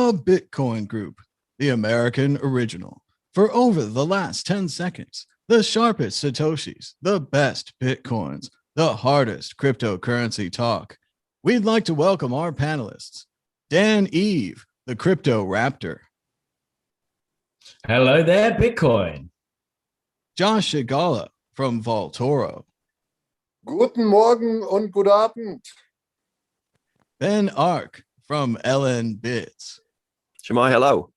The Bitcoin Group, the American original. For over the last 10 seconds, the sharpest Satoshis, the best Bitcoins, the hardest cryptocurrency talk. We'd like to welcome our panelists, Dan Eve, the Crypto Raptor. Hello there, Bitcoin. Josh Shigala from Vaultoro. Guten Morgen und guten Abend. Ben Ark from LN Bits. Shemai, hello.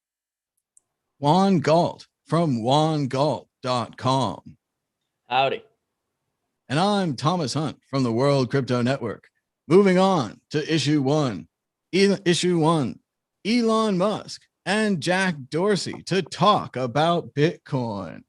Juan Galt from juangalt.com. Howdy. And I'm Thomas Hunt from the World Crypto Network. Moving on to issue one. Elon Musk and Jack Dorsey to talk about Bitcoin.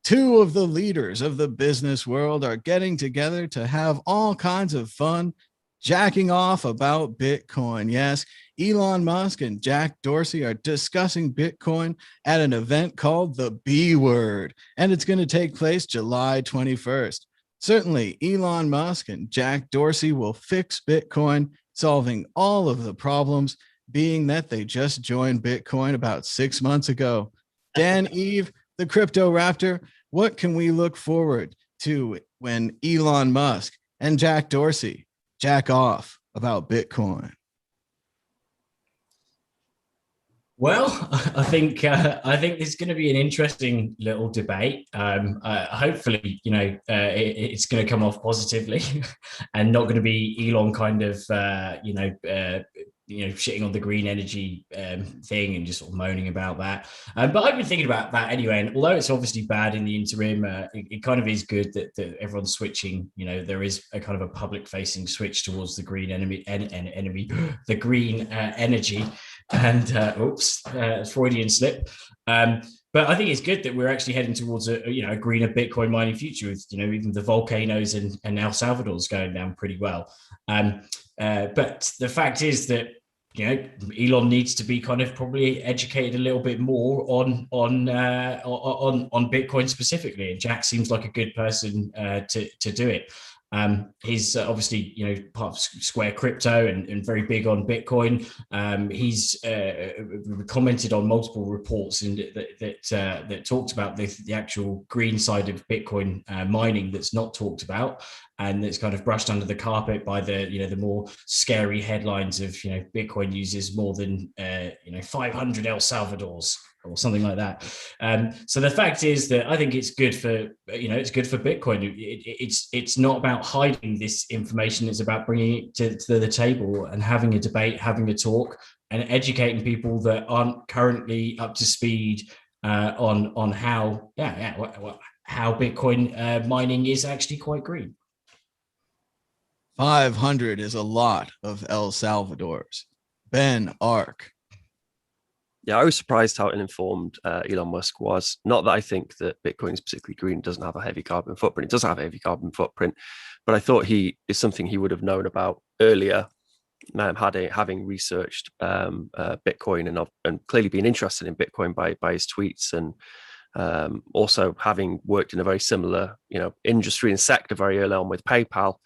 Two of the leaders of the business world are getting together to have all kinds of fun, jacking off about Bitcoin. Yes, Elon Musk and Jack Dorsey are discussing Bitcoin at an event called the B Word, and it's going to take place July 21st. Certainly, Elon Musk and Jack Dorsey will fix Bitcoin, solving all of the problems, being that they just joined Bitcoin about 6 months ago. Dan Eve, the Crypto Raptor, what can we look forward to when Elon Musk and Jack Dorsey jack off about Bitcoin? Well, I think there's going to be an interesting little debate. Hopefully, it's going to come off positively, and not going to be Elon kind of shitting on the green energy thing and just sort of moaning about that. But I've been thinking about that anyway. And although it's obviously bad in the interim, it kind of is good that everyone's switching. There is a kind of a public-facing switch towards the green the green energy. And Freudian slip. But I think it's good that we're actually heading towards a greener Bitcoin mining future with, even the volcanoes and El Salvador's going down pretty well. But the fact is that, Elon needs to be kind of probably educated a little bit more on Bitcoin specifically. And Jack seems like a good person to do it. He's obviously, part of Square Crypto and very big on Bitcoin. He's commented on multiple reports that talked about the actual green side of Bitcoin mining that's not talked about, and that's kind of brushed under the carpet by the more scary headlines of Bitcoin uses more than 500 El Salvadors or something like that. So the fact is that I think it's good for Bitcoin. It's not about hiding this information. It's about bringing it to the table and having a debate, having a talk, and educating people that aren't currently up to speed on how Bitcoin mining is actually quite green. 500 is a lot of El Salvadors. Ben Ark. Yeah, I was surprised how uninformed Elon Musk was. Not that I think that Bitcoin is particularly green, doesn't have a heavy carbon footprint. It does have a heavy carbon footprint, but I thought he is something he would have known about earlier, having researched Bitcoin and clearly been interested in Bitcoin by his tweets, and also having worked in a very similar industry and sector very early on with PayPal.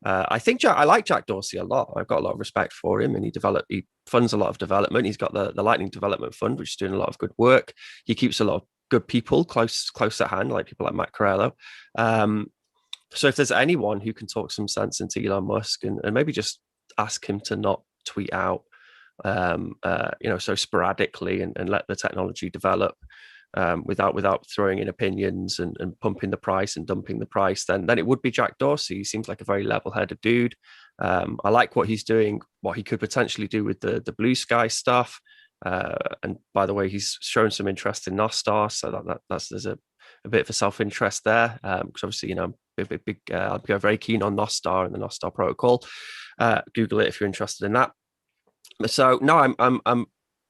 I like Jack Dorsey a lot. I've got a lot of respect for him, and he funds a lot of development. He's got the Lightning Development Fund, which is doing a lot of good work. He keeps a lot of good people close at hand, like people like Matt Corello. So if there's anyone who can talk some sense into Elon Musk and maybe just ask him to not tweet out, so sporadically and let the technology develop, without throwing in opinions and pumping the price and dumping the price, then it would be Jack Dorsey. He seems like a very level-headed dude. I like what he's doing, what he could potentially do with the blue sky stuff. And by the way, he's shown some interest in Nostar, so there's a bit of a self-interest there. Because obviously, I'm I'll be very keen on Nostar and the Nostar protocol. Google it if you're interested in that. So no,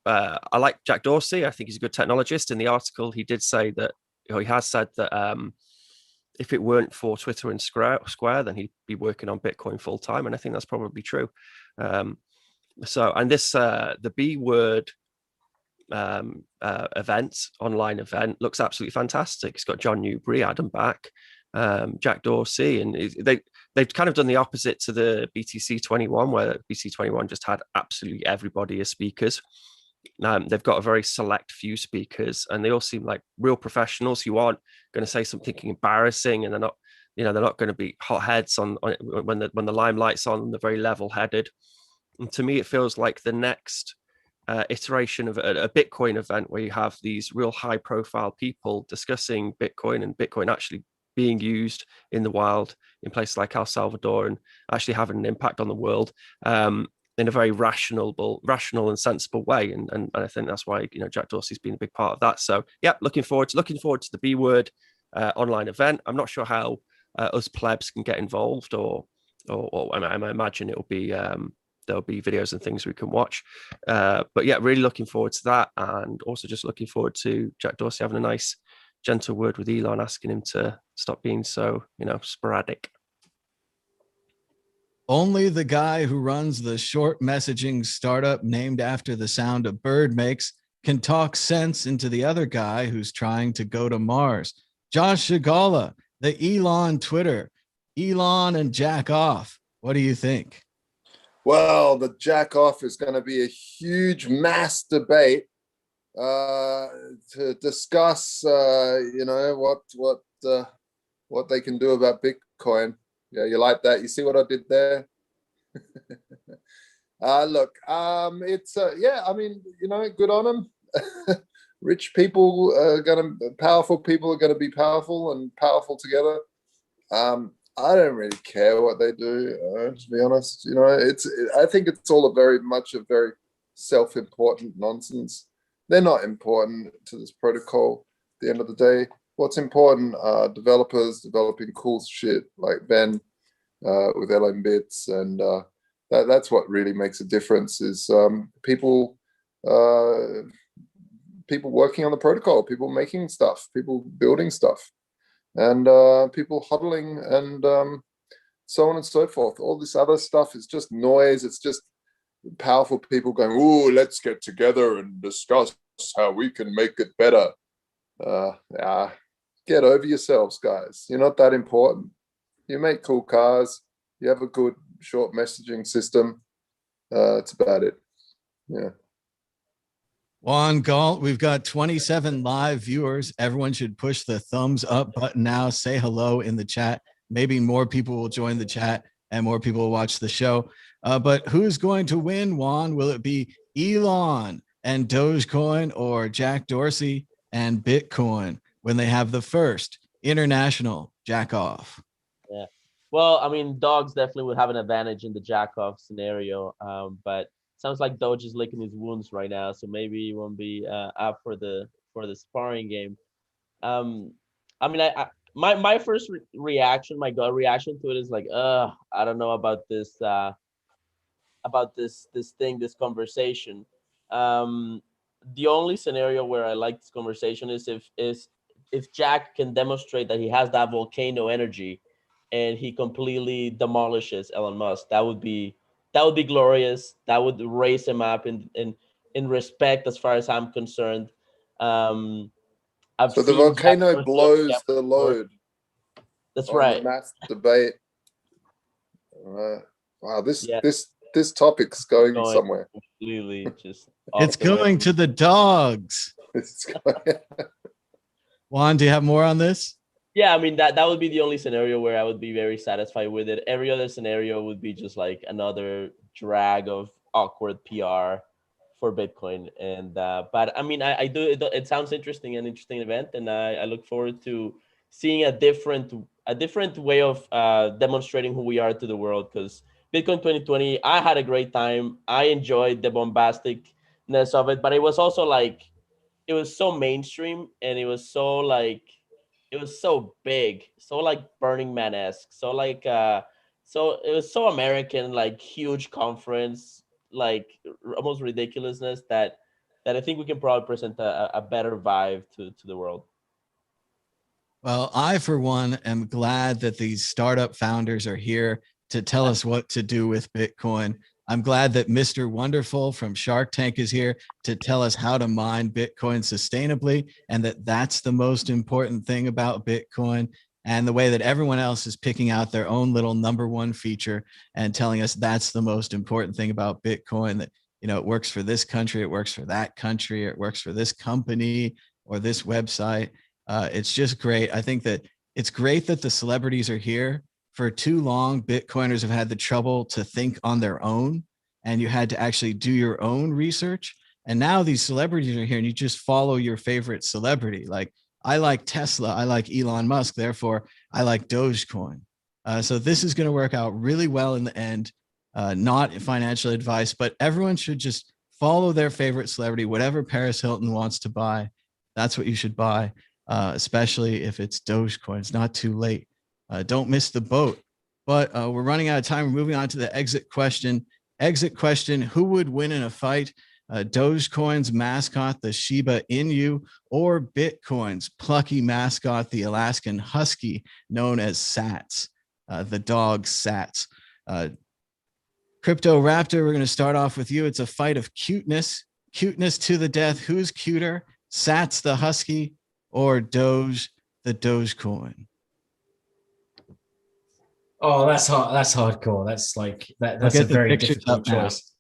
I like Jack Dorsey. I think he's a good technologist. In the article, he did say that, he has said that if it weren't for Twitter and Square, then he'd be working on Bitcoin full time, and I think that's probably true. The B Word online event looks absolutely fantastic. It's got John Newbury, Adam Back, Jack Dorsey, and they've kind of done the opposite to the BTC 21, where BTC 21 just had absolutely everybody as speakers. They've got a very select few speakers, and they all seem like real professionals who aren't going to say something embarrassing, and they're not, they're not going to be hotheads on when the limelight's on. They're very level-headed, and to me, it feels like the next iteration of a Bitcoin event where you have these real high-profile people discussing Bitcoin and Bitcoin actually being used in the wild in places like El Salvador and actually having an impact on the world. In a very rational and sensible way, and I think that's why Jack Dorsey's been a big part of that. So yeah, looking forward to the B Word online event. I'm not sure how us plebs can get involved, or I imagine it'll be there'll be videos and things we can watch. But yeah, really looking forward to that, and also just looking forward to Jack Dorsey having a nice, gentle word with Elon, asking him to stop being so sporadic. Only the guy who runs the short messaging startup named after the sound a bird makes can talk sense into the other guy who's trying to go to Mars. Josh Shigala, the Elon Twitter. Elon and jack off. What do you think? Well, the jack off is going to be a huge mass debate to discuss, what they can do about Bitcoin. Yeah, you like that? You see what I did there? Look, it's good on them. Rich people powerful people are gonna be powerful and powerful together. I don't really care what they do, to be honest. I think it's all a very self-important nonsense. They're not important to this protocol at the end of the day. What's important are developers developing cool shit like Ben with Elon Bits, and that's what really makes a difference. Is people working on the protocol, people making stuff, people building stuff, and people huddling, and so on and so forth. All this other stuff is just noise. It's just powerful people going, "Ooh, let's get together and discuss how we can make it better." Get over yourselves, guys. You're not that important. You make cool cars. You have a good short messaging system. It's about it. Yeah. Juan Galt, we've got 27 live viewers. Everyone should push the thumbs up button now. Say hello in the chat. Maybe more people will join the chat and more people will watch the show. But who's going to win, Juan? Will it be Elon and Dogecoin, or Jack Dorsey and Bitcoin when they have the first international jack off? Yeah. Well, I mean, dogs definitely would have an advantage in the jack off scenario. But sounds like Doge is licking his wounds right now, so maybe he won't be up for the sparring game. I mean, my first reaction, my gut reaction to it is like, I don't know about this conversation. The only scenario where I like this conversation is if Jack can demonstrate that he has that volcano energy, and he completely demolishes Elon Musk. That would be glorious. That would raise him up in respect, as far as I'm concerned. So the volcano blows the load. That's right. The mass debate. Wow, this topic's going somewhere. Completely just. It's going to the dogs. Juan, do you have more on this? Yeah, I mean, that would be the only scenario where I would be very satisfied with it. Every other scenario would be just like another drag of awkward PR for Bitcoin. And but I mean, I do. It sounds interesting, an interesting event, and I look forward to seeing a different way of demonstrating who we are to the world. Because Bitcoin 2020, I had a great time. I enjoyed the bombasticness of it, but it was also like, it was so mainstream, and it was so like. It was so big, so like Burning Man-esque, so like so it was so American, like huge conference, like almost ridiculousness, that I think we can probably present a better vibe to the world. Well, I, for one, am glad that these startup founders are here to tell us what to do with Bitcoin. I'm glad that Mr. Wonderful from Shark Tank is here to tell us how to mine Bitcoin sustainably, and that's the most important thing about Bitcoin. and the way that everyone else is picking out their own little number one feature and telling us that's the most important thing about Bitcoin, that, you know, it works for this country, it works for that country, or it works for this company or this website. It's just great. I think that it's great that the celebrities are here. For too long, Bitcoiners have had the trouble to think on their own, and you had to actually do your own research. And now these celebrities are here and you just follow your favorite celebrity. Like, I like Tesla, I like Elon Musk, therefore I like Dogecoin. So this is going to work out really well in the end. Not financial advice, but everyone should just follow their favorite celebrity. Whatever Paris Hilton wants to buy, that's what you should buy, especially if it's Dogecoin. It's not too late. Don't miss the boat. But we're running out of time. We're moving on to the exit question. Exit question: who would win in a fight? Dogecoin's mascot, the Shiba Inu, or Bitcoin's plucky mascot, the Alaskan Husky, known as Sats, the dog Sats. Crypto Raptor, we're going to start off with you. It's a fight of cuteness to the death. Who's cuter, Sats the Husky or Doge the Dogecoin? Oh, that's hard. That's hardcore. That's like that. That's a very difficult choice.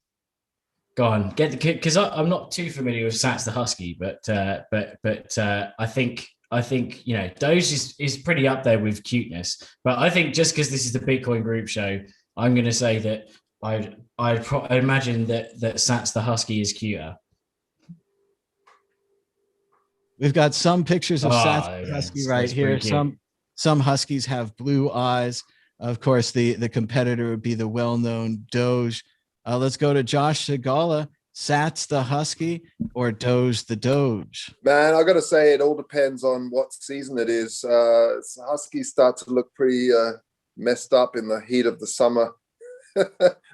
Go on, get the kid, because I'm not too familiar with Sats the Husky, but I think you know, Doge is pretty up there with cuteness. But I think just because this is the Bitcoin group show, I'm going to say that I imagine that Sats the Husky is cuter. We've got some pictures of Sats the Husky right here. Some Huskies have blue eyes. Of course, the competitor would be the well-known Doge. Let's go to Josh Segala. Sats the Husky or Doge the Doge? Man, I got to say, it all depends on what season it is. Huskies start to look pretty messed up in the heat of the summer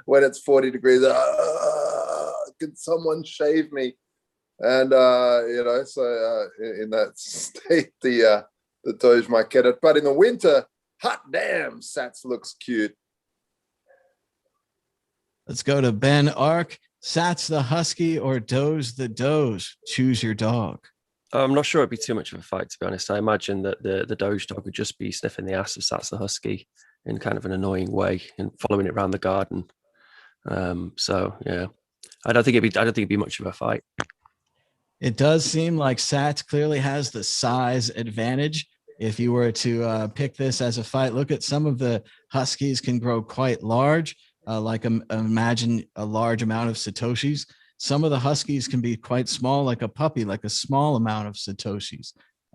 when it's 40 degrees. Can someone shave me? And you know, so in that state, the Doge might get it. But in the winter, hot damn, Sats looks cute. Let's go to Ben Ark. Sats the Husky or Doge the Doge? Choose your dog. I'm not sure it'd be too much of a fight, to be honest. I imagine that the Doge dog would just be sniffing the ass of Sats the Husky in kind of an annoying way and following it around the garden. So yeah, I don't think it'd be much of a fight. It does seem like Sats clearly has the size advantage. If you were to pick this as a fight, look at some of the Huskies can grow quite large. Like imagine a large amount of Satoshis. Some of the Huskies can be quite small, like a puppy, like a small amount of Satoshis.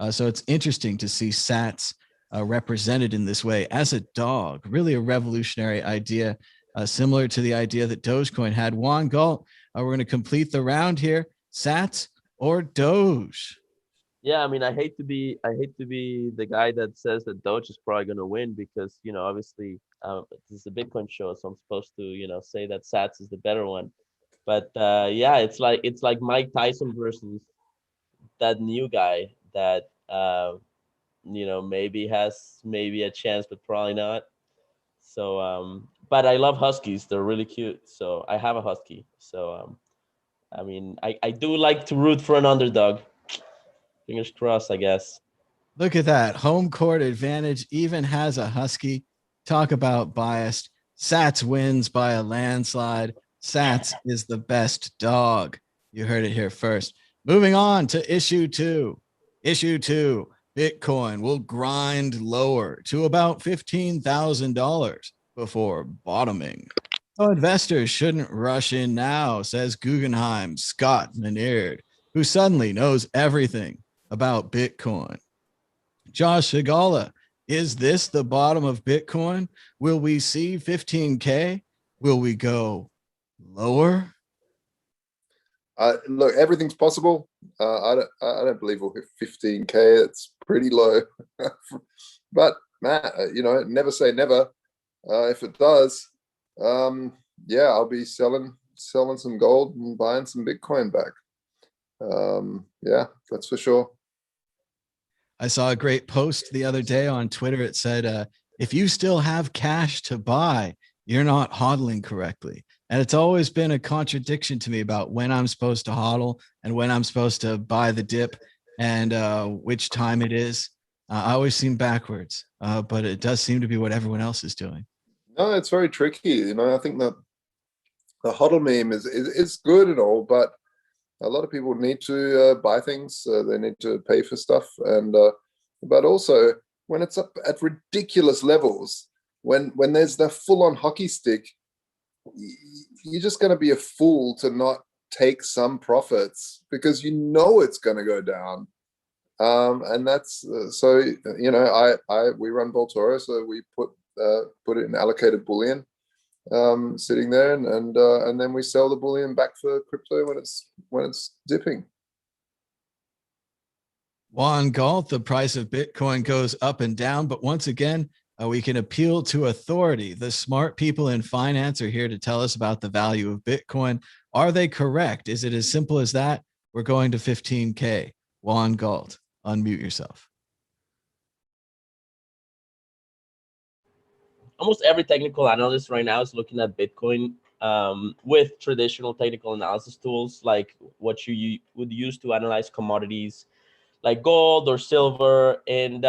So it's interesting to see Sats represented in this way as a dog. Really a revolutionary idea, similar to the idea that Dogecoin had. Juan Galt, we're going to complete the round here. Sats or Doge? Yeah, I mean, I hate to be the guy that says that Doge is probably going to win because, you know, obviously this is a Bitcoin show, so I'm supposed to, you know, say that Sats is the better one. But yeah, it's like Mike Tyson versus that new guy that you know, maybe has a chance, but probably not. So but I love Huskies; they're really cute. So I have a Husky. So I mean, I do like to root for an underdog. Fingers crossed, I guess. Look at that. Home court advantage even has a Husky. Talk about biased. Sats wins by a landslide. Sats is the best dog. You heard it here first. Moving on to issue 2. Issue 2. Bitcoin will grind lower to about $15,000 before bottoming. So investors shouldn't rush in now, says Guggenheim Scott Minerd, who suddenly knows everything about Bitcoin. Josh Segala, is this the bottom of Bitcoin? Will we see 15K? Will we go lower? Look, everything's possible. I don't believe we'll hit 15K. It's pretty low. But Matt, you know, never say never. If it does, yeah, I'll be selling some gold and buying some Bitcoin back. Yeah, that's for sure. I saw a great post the other day on Twitter. It said, if you still have cash to buy, you're not hodling correctly. And it's always been a contradiction to me about when I'm supposed to hodl and when I'm supposed to buy the dip and which time it is. I always seem backwards, but it does seem to be what everyone else is doing. No, it's very tricky. You know, I think that the hodl meme is good and all, but a lot of people need to buy things. They need to pay for stuff, and but also when it's up at ridiculous levels, when there's the full-on hockey stick, you're just going to be a fool to not take some profits because you know it's going to go down. And that's so, you know, we run Voltoro, so we put it in allocated bullion sitting there, and then we sell the bullion back for crypto when it's dipping. Juan Galt, the price of Bitcoin goes up and down, but once again, we can appeal to authority. The smart people in finance are here to tell us about the value of Bitcoin. Are they correct? Is it as simple as that? We're going to 15K. Juan Galt, unmute yourself. Almost every technical analyst right now is looking at Bitcoin with traditional technical analysis tools like what you would use to analyze commodities like gold or silver, and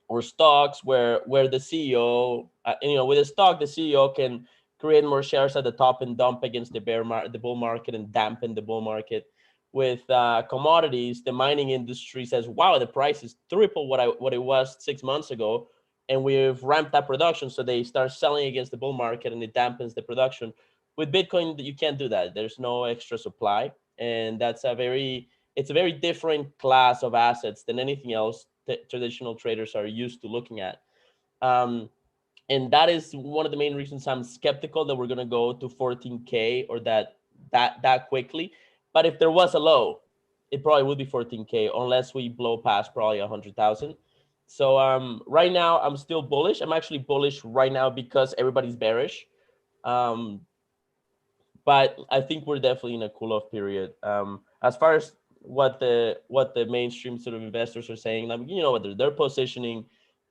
or stocks where the CEO, with a stock, the CEO can create more shares at the top and dump against the bull market and dampen the bull market. With commodities, the mining industry says, wow, the price is triple what it was 6 months ago, and we've ramped up production, so they start selling against the bull market and it dampens the production. With Bitcoin, you can't do that. There's no extra supply, and it's a very different class of assets than anything else traditional traders are used to looking at. And that is one of the main reasons I'm skeptical that we're going to go to 14K or that quickly. But if there was a low, it probably would be 14K unless we blow past probably 100,000. So right now I'm still bullish. I'm actually bullish right now because everybody's bearish. But I think we're definitely in a cool-off period. As far as what the mainstream sort of investors are saying, like, what they're positioning,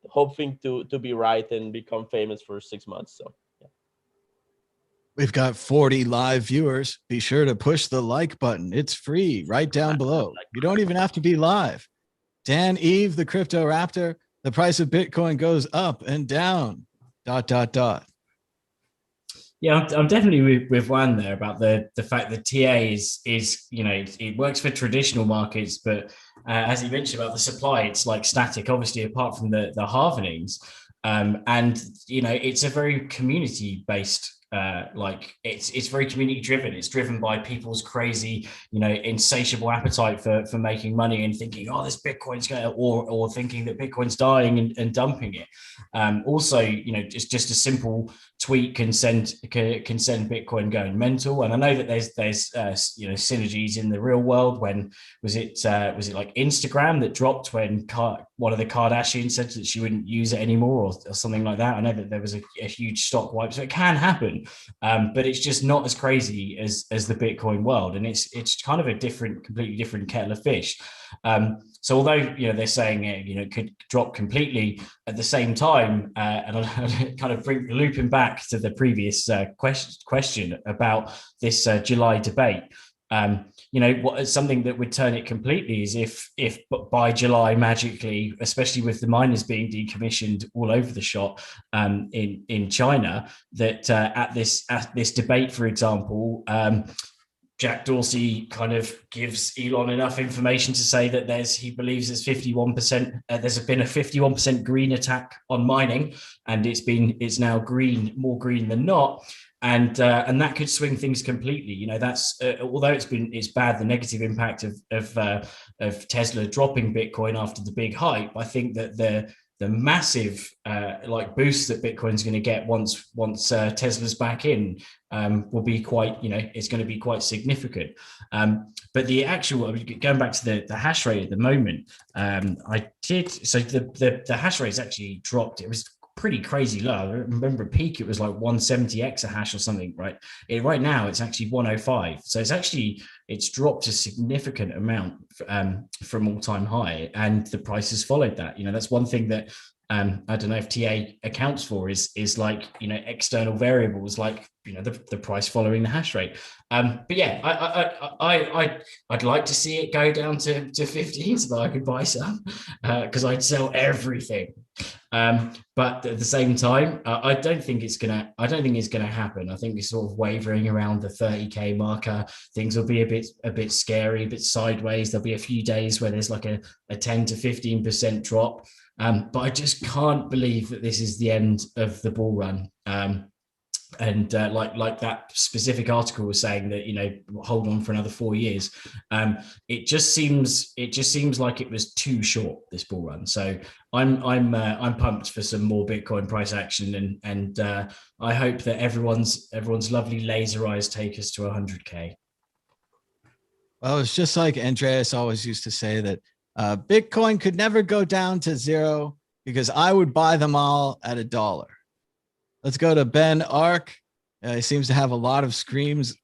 hoping to be right and become famous for 6 months. So yeah. We've got 40 live viewers. Be sure to push the like button. It's free right down below. You don't even have to be live. Dan Eve, the crypto raptor, the price of Bitcoin goes up and down. ... Yeah, I'm definitely with Juan there about the fact that TA is it works for traditional markets, but as he mentioned about the supply, it's like static, obviously, apart from the halvenings, and it's a very community based. It's very community driven. It's driven by people's crazy, insatiable appetite for making money and thinking, oh, this Bitcoin's going to, or thinking that Bitcoin's dying and dumping it. Also, just a simple tweet can send Bitcoin going mental. And I know that there's synergies in the real world. When was it like Instagram that dropped when one of the Kardashians said that she wouldn't use it anymore or something like that? I know that there was a huge stock wipe, so it can happen, but it's just not as crazy as the Bitcoin world, and it's kind of a completely different kettle of fish. So although they're saying it could drop completely at the same time, and I'll kind of looping back to the previous question about this July debate. Something that would turn it completely is if by July magically, especially with the miners being decommissioned all over the shop in China, that at this debate, for example, Jack Dorsey kind of gives Elon enough information to say that he believes there's 51%. There's been a 51% green attack on mining, and it's now more green than not, and that could swing things completely. That's although it's bad, the negative impact of Tesla dropping Bitcoin after the big hype. I think that the massive boost that Bitcoin's going to get once Tesla's back in will be quite, it's going to be quite significant. But the actual, going back to the hash rate at the moment, the hash rate's actually dropped. It was pretty crazy low. I remember a peak, it was like 170 exahash or something, right? Right now it's actually 105. So it's dropped a significant amount from all-time high, and the price has followed that. That's one thing that I don't know if TA accounts for is like, you know, external variables like, you know, the price following the hash rate. But yeah, I'd like to see it go down to 15 so that I could buy some, because I'd sell everything. But at the same time, I don't think it's gonna happen. I think it's sort of wavering around the 30K marker. Things will be a bit scary, a bit sideways. There'll be a few days where there's like a 10 to 15% drop. But I just can't believe that this is the end of the bull run. And like that specific article was saying that, you know, hold on for another 4 years. It just seems like it was too short, this bull run. So I'm pumped for some more Bitcoin price action, and I hope that everyone's lovely laser eyes take us to 100K. Well, it's just like Andreas always used to say that Bitcoin could never go down to zero because I would buy them all at $1. Let's go to Ben Ark. He seems to have a lot of screens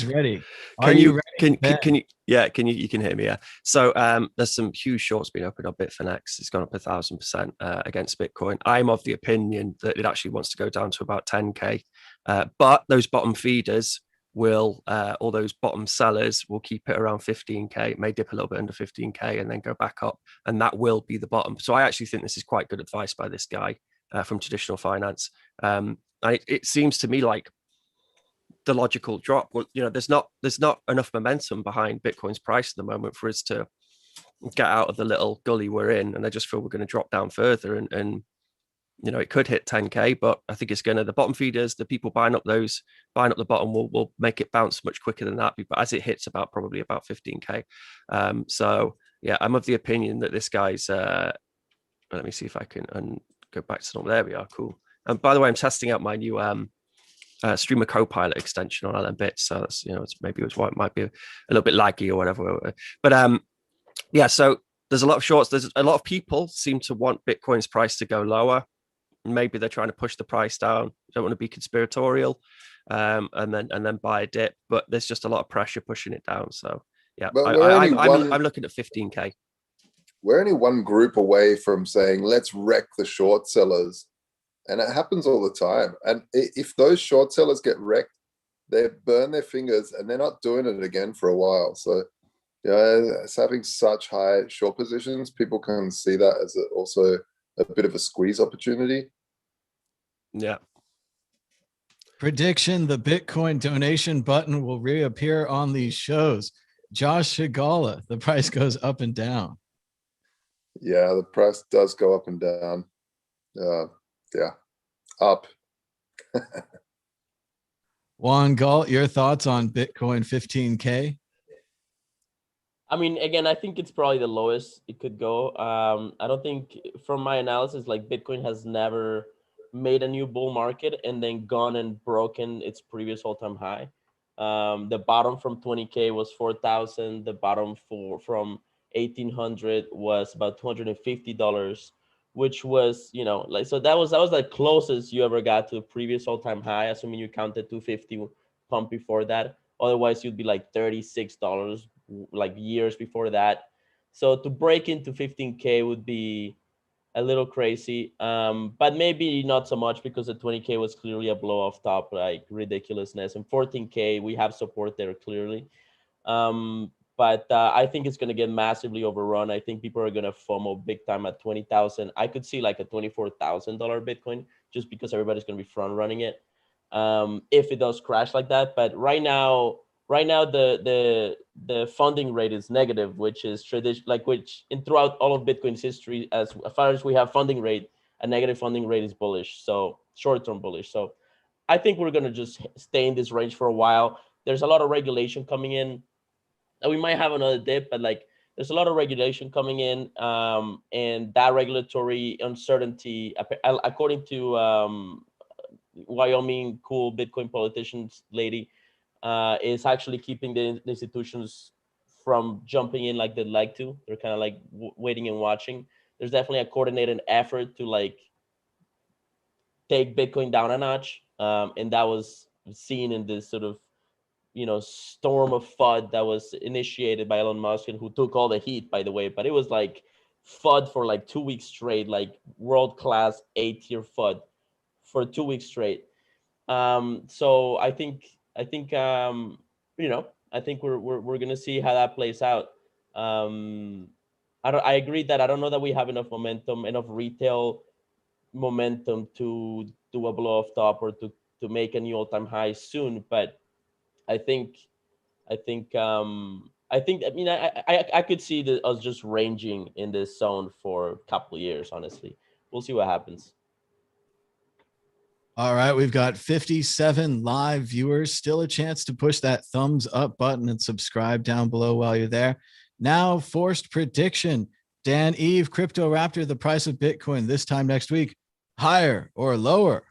ready. Can you ready, you can hear me? Yeah. So there's some huge shorts being opened on Bitfinex. It's gone up 1,000% against Bitcoin. I'm of the opinion that it actually wants to go down to about 10K. But those bottom feeders will, or those bottom sellers will keep it around 15K. It may dip a little bit under 15K and then go back up, and that will be the bottom. So I actually think this is quite good advice by this guy from traditional finance. It seems to me like the logical drop. Well, you know, there's not enough momentum behind Bitcoin's price at the moment for us to get out of the little gully we're in, and I just feel we're going to drop down further, and you know, it could hit 10K, but I think it's going to, the bottom feeders, the people buying up the bottom will make it bounce much quicker than that. But as it hits probably about 15K. So yeah, I'm of the opinion that this guy's, let me see if I can go back to normal. There we are. Cool. And by the way, I'm testing out my new Streamer Copilot extension on LM Bits. So that's, you know, it might be a little bit laggy or whatever. But yeah, so there's a lot of shorts. There's a lot of people seem to want Bitcoin's price to go lower. Maybe they're trying to push the price down. Don't want to be conspiratorial, and then buy a dip. But there's just a lot of pressure pushing it down. So yeah, I'm looking at 15K. We're only one group away from saying let's wreck the short sellers, and it happens all the time. And if those short sellers get wrecked, they burn their fingers and they're not doing it again for a while. So yeah, it's having such high short positions. People can see that as also a bit of a squeeze opportunity. Yeah. Prediction: the Bitcoin donation button will reappear on these shows. Josh Shigala, the price goes up and down. Yeah, the price does go up and down. Yeah, up. Juan Galt, your thoughts on Bitcoin 15K? I mean, again, I think it's probably the lowest it could go. I don't think, from my analysis, like Bitcoin has never made a new bull market and then gone and broken its previous all-time high. The bottom from 20K was 4,000. The bottom from 1,800 was about $250, which was, you know, like, so that was like closest you ever got to a previous all-time high, assuming you counted 250 pump before that. Otherwise, you'd be like $36 like years before that. So to break into 15K would be a little crazy, but maybe not so much, because the 20K was clearly a blow off top, like ridiculousness. And 14K, we have support there clearly. But I think it's going to get massively overrun. I think people are going to FOMO big time at 20,000. I could see like a $24,000 Bitcoin, just because everybody's going to be front running it, if it does crash like that. But right now the funding rate is negative, which is tradition, like, which in throughout all of Bitcoin's history, as far as we have funding rate, a negative funding rate is bullish, so short-term bullish. So I think we're going to just stay in this range for a while. There's a lot of regulation coming in, and we might have another dip, but like, there's a lot of regulation coming in, and that regulatory uncertainty, according to Wyoming cool Bitcoin politicians lady, is actually keeping the institutions from jumping in like they'd like to. They're kind of like waiting and watching. There's definitely a coordinated effort to like take Bitcoin down a notch, and that was seen in this sort of, you know, storm of FUD that was initiated by Elon Musk, and who took all the heat, by the way. But it was like FUD for like 2 weeks straight, like world-class A-tier FUD for 2 weeks straight. So I think you know, I think we're gonna see how that plays out. I agree that I don't know that we have enough momentum, enough retail momentum to do a blow off top or to make a new all-time high soon. But I think I mean I could see us just ranging in this zone for a couple of years. Honestly, we'll see what happens. All right, we've got 57 live viewers. Still a chance to push that thumbs up button and subscribe down below while you're there. Now, forced prediction. Dan Eve, Crypto Raptor, the price of Bitcoin this time next week, higher or lower?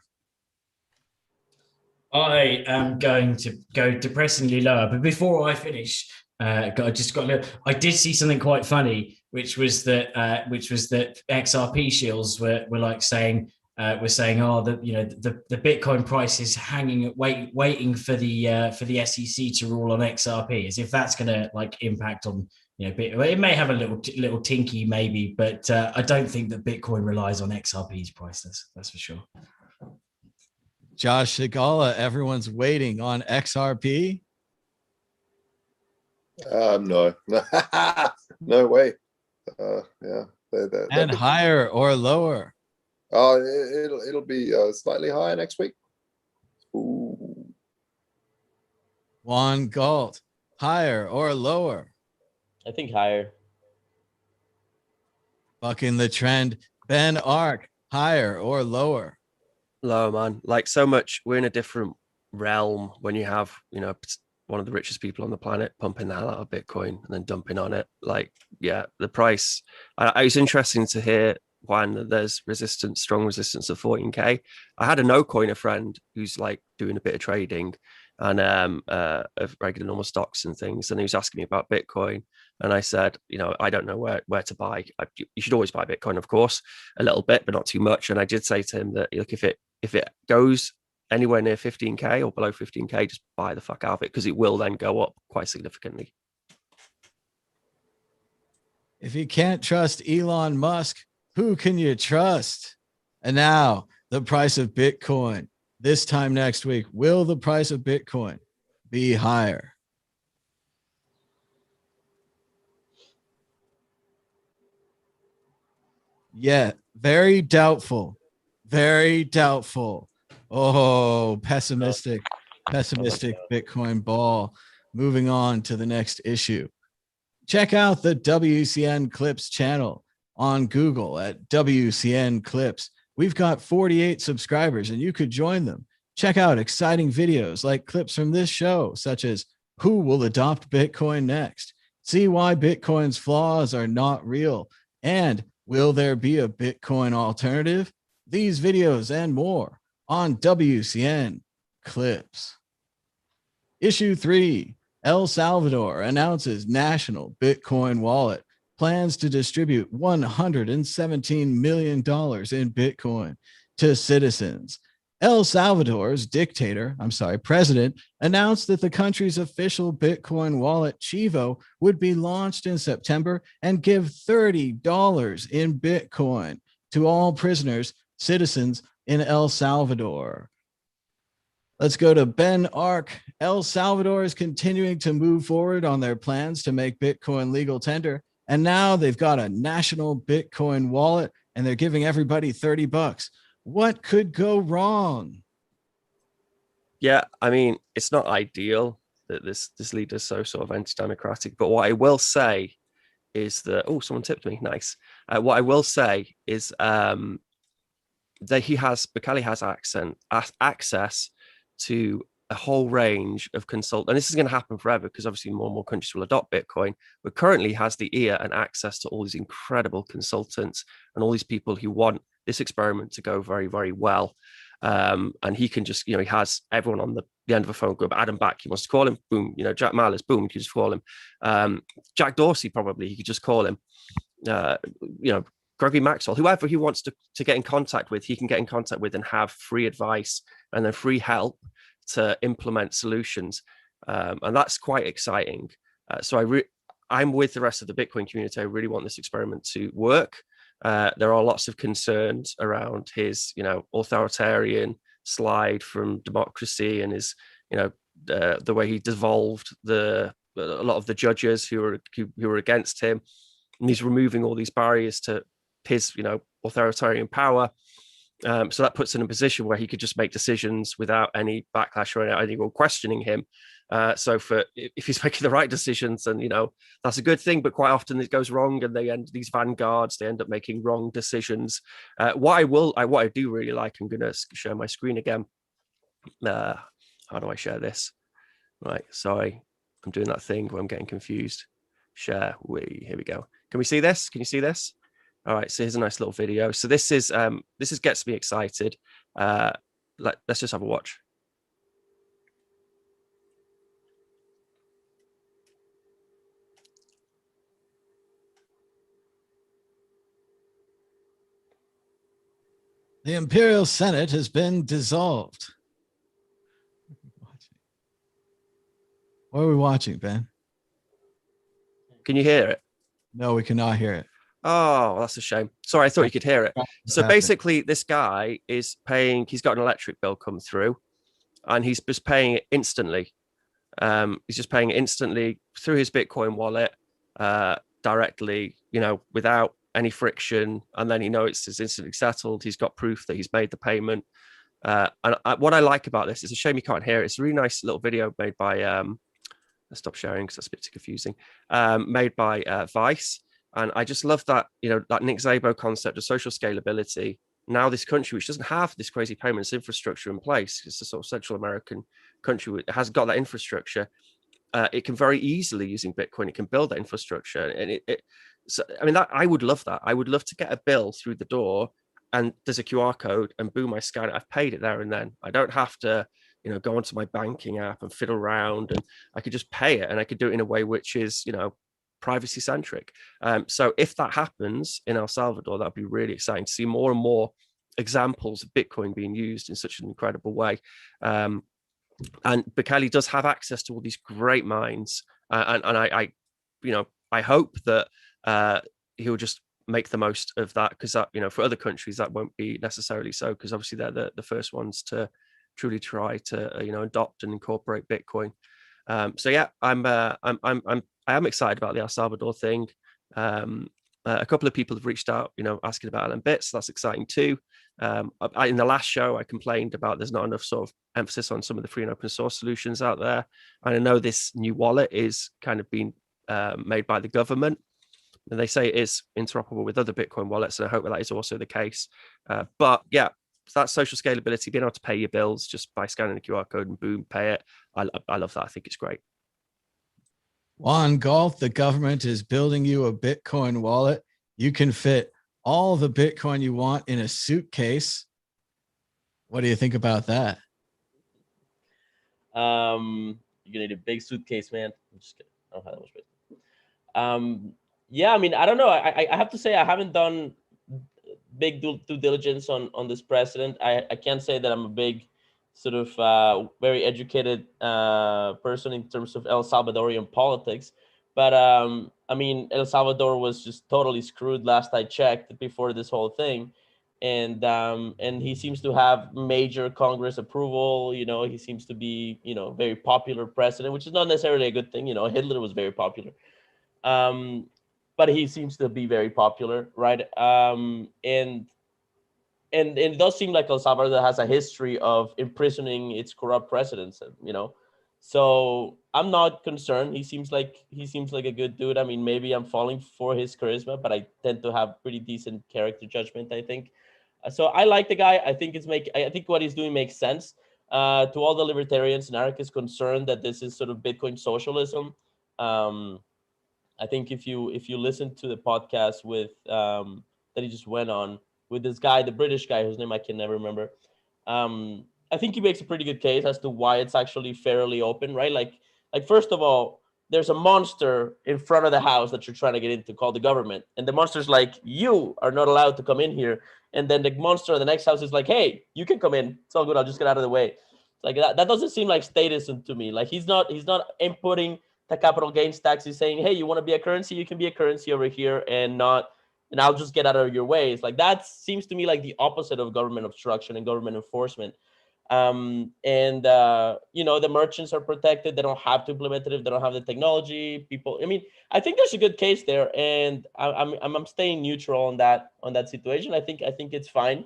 I am going to go depressingly lower. But before I finish, I did see something quite funny, which was that XRP shields were like saying, oh, the Bitcoin price is hanging waiting for the SEC to rule on XRP, as if that's going to like impact on it may have a little tinky maybe, but I don't think that Bitcoin relies on XRP's price. That's for sure. Josh Sigala, everyone's waiting on XRP. No, no way. Yeah, and higher or lower? It'll be slightly higher next week. Ooh. Juan Galt, higher or lower? I think higher. Bucking the trend. Ben Ark, higher or lower? Lower, man. Like so much, we're in a different realm when you have, one of the richest people on the planet pumping the hell out of Bitcoin and then dumping on it. Like, yeah, the price. I was interesting to hear when there's strong resistance of 14K. I had a no coiner friend who's like doing a bit of trading and of regular normal stocks and things, and he was asking me about Bitcoin, and I said, I don't know where to buy. You should always buy Bitcoin, of course, a little bit, but not too much. And I did say to him that, look, if it goes anywhere near 15K or below 15K, just buy the fuck out of it, because it will then go up quite significantly. If you can't trust Elon Musk, who can you trust? And now the price of Bitcoin. This time next week, will the price of Bitcoin be higher? Yeah, very doubtful. Very doubtful. Oh, pessimistic Bitcoin ball. Moving on to the next issue. Check out the WCN Clips channel on Google at WCN Clips. We've got 48 subscribers and you could join them. Check out exciting videos like clips from this show, such as who will adopt Bitcoin next? See why Bitcoin's flaws are not real. And will there be a Bitcoin alternative? These videos and more on WCN Clips. Issue 3, El Salvador announces national Bitcoin wallet, plans to distribute $117 million in Bitcoin to citizens. El Salvador's president announced that the country's official Bitcoin wallet, Chivo, would be launched in September and give $30 in Bitcoin to all citizens in El Salvador. Let's go to Ben Ark. El Salvador is continuing to move forward on their plans to make Bitcoin legal tender. And now they've got a national Bitcoin wallet and they're giving everybody $30. What could go wrong? Yeah, I mean, it's not ideal that this leader is so sort of anti-democratic. But what I will say is that, oh, someone tipped me. Nice. What I will say is that Bukele has access to a whole range of consultants, and this is going to happen forever because obviously more and more countries will adopt Bitcoin, but currently has the ear and access to all these incredible consultants and all these people who want this experiment to go very, very well. And he can just, he has everyone on the end of a phone group. Adam Back, he wants to call him, boom. Jack Mallers, boom, he can just call him. Jack Dorsey, probably, he could just call him. Gregory Maxwell, whoever he wants to get in contact with, he can get in contact with and have free advice and then free help to implement solutions. And that's quite exciting. So I'm with the rest of the Bitcoin community. I really want this experiment to work. There are lots of concerns around his, authoritarian slide from democracy and his, the way he devolved a lot of the judges who were against him, and he's removing all these barriers to his, authoritarian power. So that puts him in a position where he could just make decisions without any backlash or anyone questioning him. So if he's making the right decisions, then that's a good thing. But quite often it goes wrong, and these vanguards, they end up making wrong decisions. What I do really like, I'm going to share my screen again. How do I share this? Right, sorry, I'm doing that thing where I'm getting confused. Share. Here we go. Can we see this? Can you see this? All right, so here's a nice little video. So this gets me excited. Let's just have a watch. The Imperial Senate has been dissolved. What are we watching, Ben? Can you hear it? No, we cannot hear it. Oh, that's a shame. Sorry, I thought you could hear it. So basically, this guy is paying, he's got an electric bill come through, and he's just paying it instantly. He's just paying it instantly through his Bitcoin wallet, directly, without any friction. And then it's instantly settled. He's got proof that he's made the payment. What I like about this, it's a shame you can't hear it. It's a really nice little video made by, let's stop sharing because that's a bit too confusing, made by Vice. And I just love that, that Nick Szabo concept of social scalability. Now this country, which doesn't have this crazy payments infrastructure in place, it's a sort of Central American country that has got that infrastructure. It can very easily, using Bitcoin, it can build that infrastructure. And I would love that. I would love to get a bill through the door and there's a QR code and boom, I scan it. I've paid it there and then. I don't have to, go onto my banking app and fiddle around, and I could just pay it, and I could do it in a way which is, privacy centric. So if that happens in El Salvador, that'd be really exciting to see more and more examples of Bitcoin being used in such an incredible way. And Bukele does have access to all these great minds, and I hope that he'll just make the most of that, because that, for other countries that won't be necessarily so, because obviously they're the first ones to truly try to adopt and incorporate Bitcoin. So yeah, I am excited about the El Salvador thing. A couple of people have reached out, asking about LM Bits. So that's exciting too. In the last show, I complained about there's not enough sort of emphasis on some of the free and open source solutions out there. And I know this new wallet is kind of being made by the government, and they say it is interoperable with other Bitcoin wallets, and I hope that is also the case. But yeah, that social scalability, being able to pay your bills just by scanning the QR code and boom, pay it. I love that. I think it's great. Juan Galt, the government is building you a Bitcoin wallet. You can fit all the Bitcoin you want in a suitcase. What do you think about that? You're gonna need a big suitcase, man. I'm just kidding. I don't have that much space. Yeah, I mean, I don't know. I have to say I haven't done big due diligence on this president. I can't say that I'm a big sort of very educated person in terms of El Salvadorian politics. But I mean, El Salvador was just totally screwed last I checked before this whole thing. And he seems to have major Congress approval. He seems to be, very popular president, which is not necessarily a good thing. Hitler was very popular. But he seems to be very popular, right? And it does seem like El Salvador has a history of imprisoning its corrupt presidents, So I'm not concerned. He seems like a good dude. I mean, maybe I'm falling for his charisma, but I tend to have pretty decent character judgment, I think. So I like the guy. I think what he's doing makes sense. To all the libertarians and anarchists concerned that this is sort of Bitcoin socialism, I think if you listen to the podcast with that he just went on with this guy, the British guy whose name I can never remember, I think he makes a pretty good case as to why it's actually fairly open, right? Like first of all, there's a monster in front of the house that you're trying to get into called the government, and the monster's like, you are not allowed to come in here. And then the monster in the next house is like, hey, you can come in. It's all good. I'll just get out of the way. It's like that doesn't seem like statism to me. Like he's not inputting the capital gains tax is saying, hey, you want to be a currency, you can be a currency over here, and I'll just get out of your way. It's like, that seems to me like the opposite of government obstruction and government enforcement. The merchants are protected. They don't have to implement it if they don't have the technology. People, I mean, I think there's a good case there, and I'm staying neutral on that situation. I think it's fine.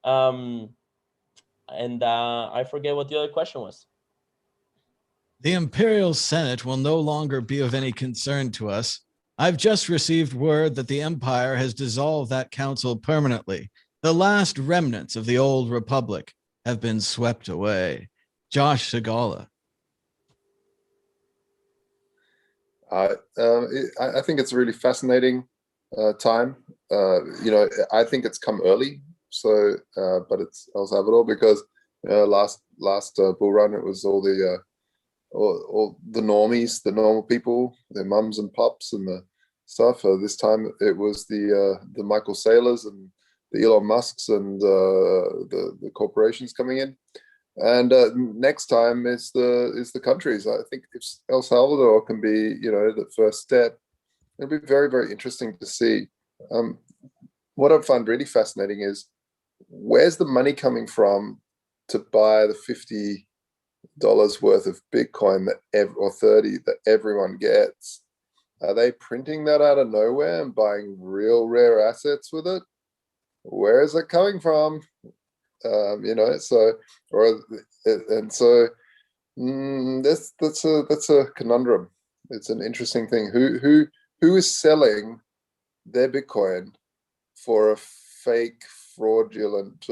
I forget what the other question was. The Imperial Senate will no longer be of any concern to us. I've just received word that the Empire has dissolved that council permanently. The last remnants of the old Republic have been swept away. Josh Segala. I think it's a really fascinating time. I think it's come early. So, but it's El Salvador because last bull run it was all the normies, the normal people, their mums and pups and the stuff. This time it was the Michael Saylors and the Elon Musks and the corporations coming in. And next time is the countries. I think if El Salvador can be, the first step, it'll be very, very interesting to see. What I find really fascinating is where's the money coming from to buy the $50 worth of Bitcoin or 30 that everyone gets? Are they printing that out of nowhere and buying real rare assets with it? Where is it coming from? That's a conundrum. It's an interesting thing. Who is selling their Bitcoin for a fake, fraudulent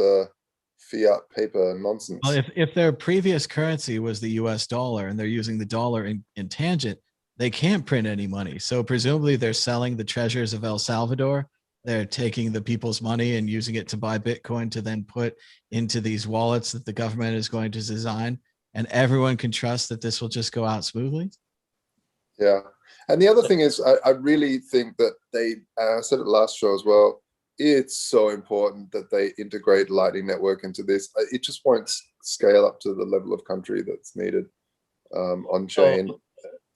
fiat paper nonsense? Well, if their previous currency was the US dollar and they're using the dollar in tangent, they can't print any money. So presumably they're selling the treasures of El Salvador. They're taking the people's money and using it to buy Bitcoin to then put into these wallets that the government is going to design. And everyone can trust that this will just go out smoothly. Yeah. And the other thing is, I really think that I said it last show as well, it's so important that they integrate Lightning Network into this. It just won't scale up to the level of country that's needed on chain.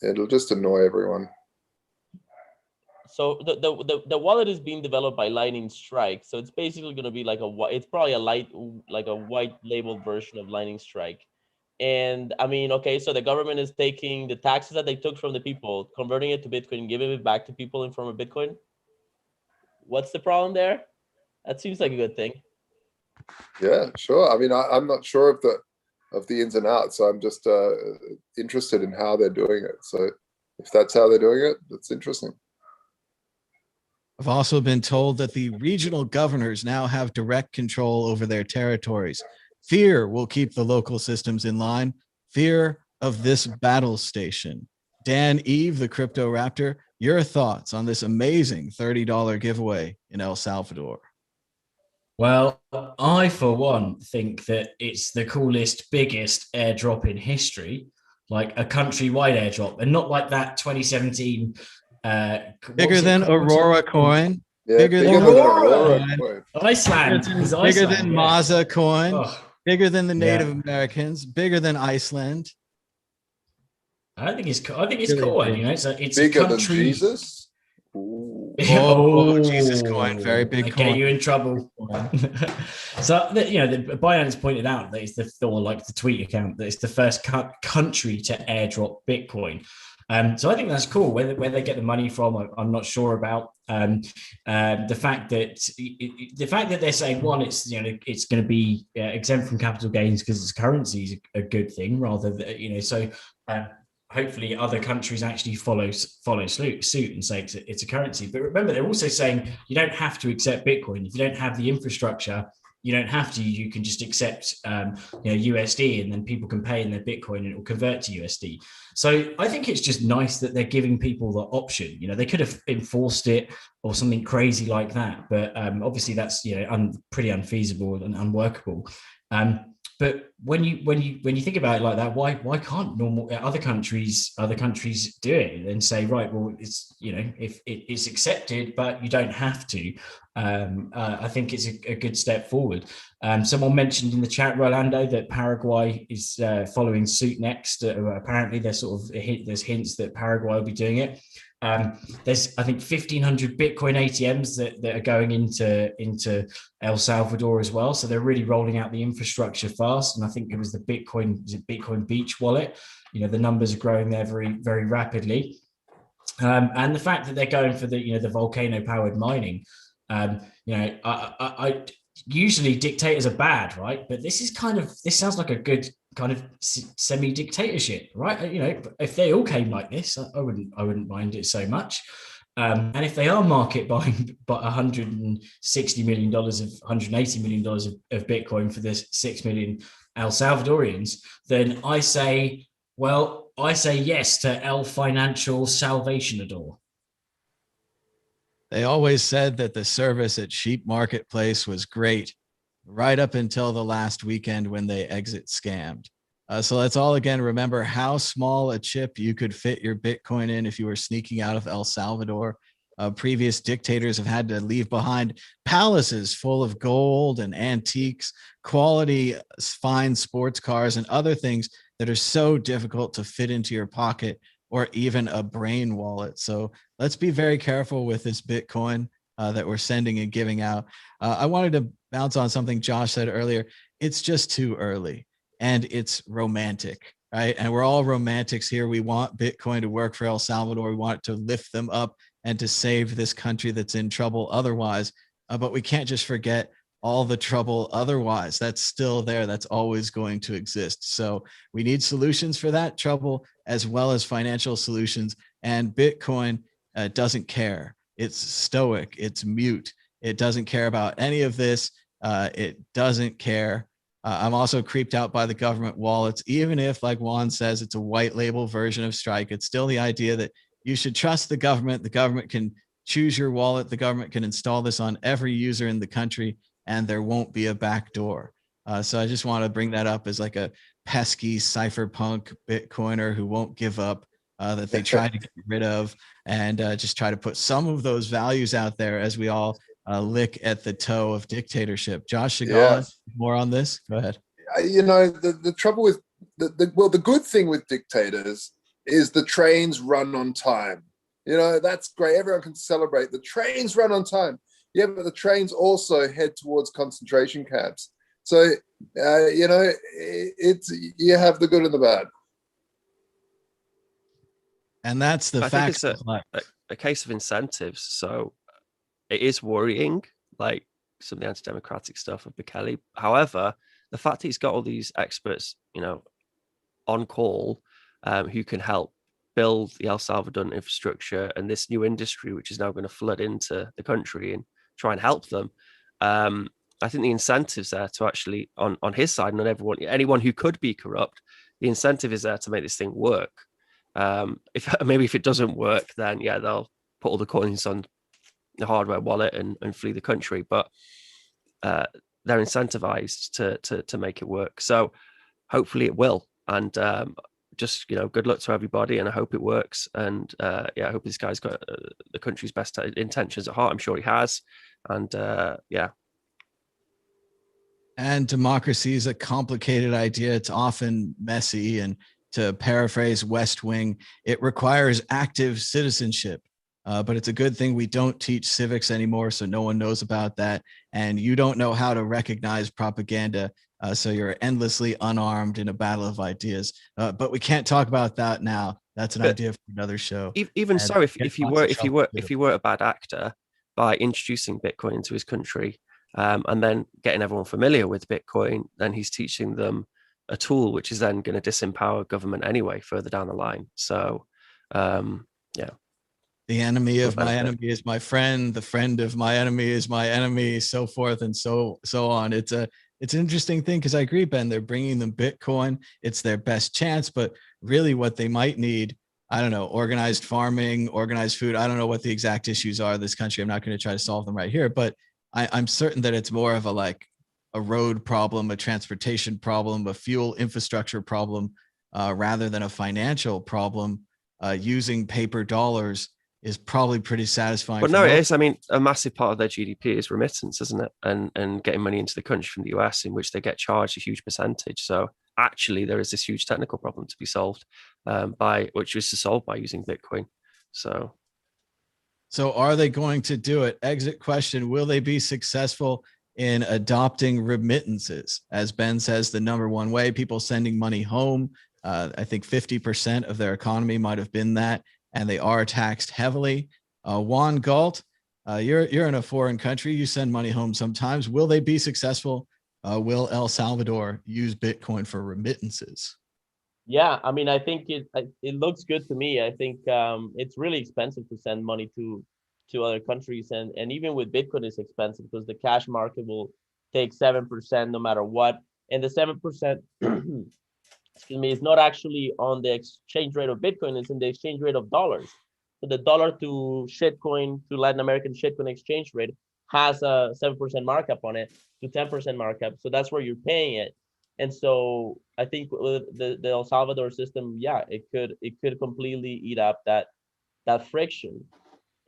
It'll just annoy everyone. So the wallet is being developed by Lightning Strike. So it's basically going to be it's probably a white labeled version of Lightning Strike. And I mean, okay, so the government is taking the taxes that they took from the people, converting it to Bitcoin, giving it back to people in form of Bitcoin. What's the problem there? That seems like a good thing. Yeah, sure. I mean, I'm not sure of the ins and outs. So I'm just interested in how they're doing it. So if that's how they're doing it, that's interesting. I've also been told that the regional governors now have direct control over their territories. Fear will keep the local systems in line. Fear of this battle station. Dan Eve, the Crypto Raptor, your thoughts on this amazing $30 giveaway in El Salvador? Well, I, for one, think that it's the coolest, biggest airdrop in history, like a countrywide airdrop, and not like that 2017. Bigger than Aurora Coin. Yeah, bigger than Aurora Coin. Iceland. Bigger than Maza Coin. Oh, bigger than the Native Americans. Bigger than Iceland. I think it's cool. It's bigger a country. than Jesus. Jesus Coin, very big I coin. get you in trouble. So the Binance pointed out that it's the tweet account that it's the first country to airdrop Bitcoin. So I think that's cool. Where they get the money from, I'm not sure about. The fact that they're saying one, it's it's going to be exempt from capital gains because its currency is a good thing, rather than so. Hopefully other countries actually follow suit and say it's a currency. But remember, they're also saying you don't have to accept Bitcoin. If you don't have the infrastructure, you don't have to. You can just accept USD, and then people can pay in their Bitcoin and it will convert to USD. So I think it's just nice that they're giving people the option. They could have enforced it or something crazy like that, but obviously that's pretty unfeasible and unworkable. But when you think about it like that, why can't normal other countries do it and say, right, well, it's, you know, if it's accepted, but you don't have to. I think it's a good step forward. Someone mentioned in the chat, Rolando, that Paraguay is following suit next. Apparently, there's there's hints that Paraguay will be doing it. There's, I think, 1,500 Bitcoin ATMs that are going into El Salvador as well. So they're really rolling out the infrastructure fast. And I think it was the Bitcoin Beach wallet. You know, the numbers are growing there very, very rapidly. And the fact that they're going for the volcano powered mining, I usually dictators are bad, right? But this sounds like a good kind of semi-dictatorship, right? You know, if they all came like this, I wouldn't mind it so much. And if they are market buying $160 million $180 million of Bitcoin for this 6 million El Salvadorians, then I say yes to El Financial Salvationador. They always said that the service at Sheep Marketplace was great, right up until the last weekend when they exit scammed. So let's all again remember how small a chip you could fit your Bitcoin in if you were sneaking out of El Salvador. Previous dictators have had to leave behind palaces full of gold and antiques, quality, fine sports cars, and other things that are so difficult to fit into your pocket or even a brain wallet. So let's be very careful with this Bitcoin that we're sending and giving out. I wanted to bounce on something Josh said earlier. It's just too early and it's romantic, right? And we're all romantics here. We want Bitcoin to work for El Salvador. We want it to lift them up and to save this country that's in trouble otherwise. But we can't just forget all the trouble otherwise. That's still there. That's always going to exist. So we need solutions for that trouble as well as financial solutions. And Bitcoin doesn't care. It's stoic. It's mute. It doesn't care about any of this. It doesn't care. I'm also creeped out by the government wallets. Even if, like Juan says, it's a white label version of Strike, it's still the idea that you should trust the government. The government can choose your wallet. The government can install this on every user in the country, and there won't be a backdoor. So I just want to bring that up as like a pesky cypherpunk Bitcoiner who won't give up, that they try to get rid of, and just try to put some of those values out there as we all lick at the toe of dictatorship. Josh Shigala, more on this? Go ahead. You know, the trouble with the good thing with dictators is the trains run on time. You know, that's great. Everyone can celebrate. The trains run on time. Yeah, but the trains also head towards concentration camps. So, you know, you have the good and the bad. And that's the fact. Think it's a case of incentives. So it is worrying, like some of the anti-democratic stuff of Bukele. However, the fact that he's got all these experts, you know, on call, who can help build the El Salvadoran infrastructure and this new industry, which is now going to flood into the country and try and help them. I think the incentives there to actually on his side and on anyone who could be corrupt, the incentive is there to make this thing work. If it doesn't work, then yeah, they'll put all the coins on the hardware wallet and flee the country. But they're incentivized to make it work. So hopefully it will. And just, you know, good luck to everybody, and I hope it works. And I hope this guy's got the country's best intentions at heart. I'm sure he has. And And democracy is a complicated idea. It's often messy. And to paraphrase West Wing, it requires active citizenship. But it's a good thing we don't teach civics anymore, so no one knows about that. And you don't know how to recognize propaganda, so you're endlessly unarmed in a battle of ideas. But we can't talk about that now. That's an idea for another show. Even and so, if you were a bad actor by introducing Bitcoin into his country, and then getting everyone familiar with Bitcoin, then he's teaching them a tool which is then going to disempower government anyway further down the line. So, The enemy of my enemy is my friend. The friend of my enemy is my enemy, so forth and so on. It's an interesting thing because I agree, Ben. They're bringing them Bitcoin. It's their best chance, but really what they might need, I don't know, organized farming, organized food. I don't know what the exact issues are in this country. I'm not going to try to solve them right here, but I'm certain that it's more of a like a road problem, a transportation problem, a fuel infrastructure problem, rather than a financial problem, using paper dollars is probably pretty satisfying. But no, it is. I mean, a massive part of their GDP is remittance, isn't it? And getting money into the country from the US, in which they get charged a huge percentage. So actually, there is this huge technical problem to be solved, which is to solve by using Bitcoin. So are they going to do it? Exit question: will they be successful in adopting remittances? As Ben says, the number one way people sending money home. I think 50% of their economy might have been that, and they are taxed heavily. Juan Galt, you're in a foreign country. You send money home sometimes. Will they be successful? Will El Salvador use Bitcoin for remittances? Yeah, I mean, I think it looks good to me. I think it's really expensive to send money to other countries, and even with Bitcoin, it's expensive because the cash market will take 7% no matter what, and the 7%, excuse me, is not actually on the exchange rate of Bitcoin; it's in the exchange rate of dollars. So the dollar to shitcoin, to Latin American shitcoin exchange rate has a 7% markup on it, to 10% markup. So that's where you're paying it. And so I think with the El Salvador system, yeah, it could completely eat up that friction.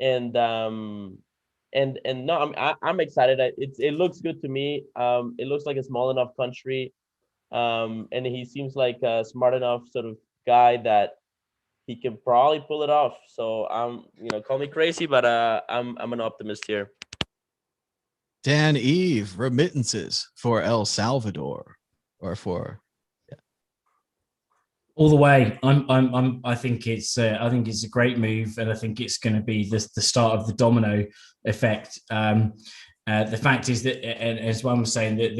And no, I'm excited. It looks good to me. It looks like a small enough country, and he seems like a smart enough sort of guy that he can probably pull it off. So call me crazy, but I'm an optimist here. Dan Eve, remittances for El Salvador, or for all the way. I think it's a great move, and I think it's going to be the start of the domino effect. The fact is that, and as one was saying, that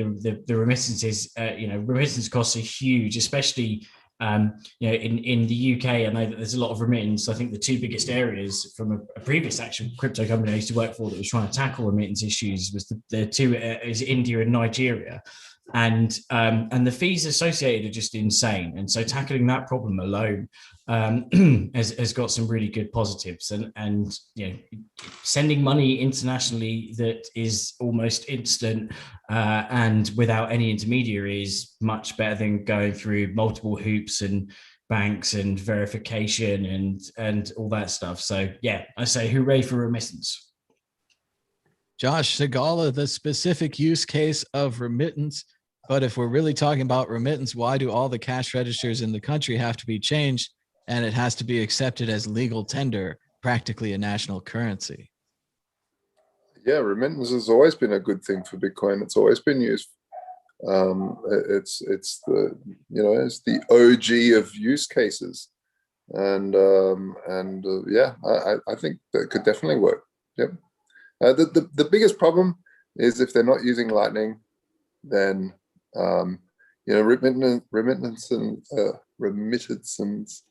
the remittances, remittance costs are huge, especially in the UK. I know that there's a lot of remittance. I think the two biggest areas from a previous actual crypto company I used to work for that was trying to tackle remittance issues was the two is India and Nigeria. And the fees associated are just insane. And so tackling that problem alone has got some really good positives. And sending money internationally that is almost instant and without any intermediary is much better than going through multiple hoops and banks and verification and all that stuff. So yeah, I say hooray for remittance. Josh Segala, the specific use case of remittance. But if we're really talking about remittance, why do all the cash registers in the country have to be changed, and it has to be accepted as legal tender, practically a national currency? Yeah, remittance has always been a good thing for Bitcoin. It's always been used. It's the OG of use cases, and yeah, I think that could definitely work. Yep. The biggest problem is if they're not using Lightning, then remittances.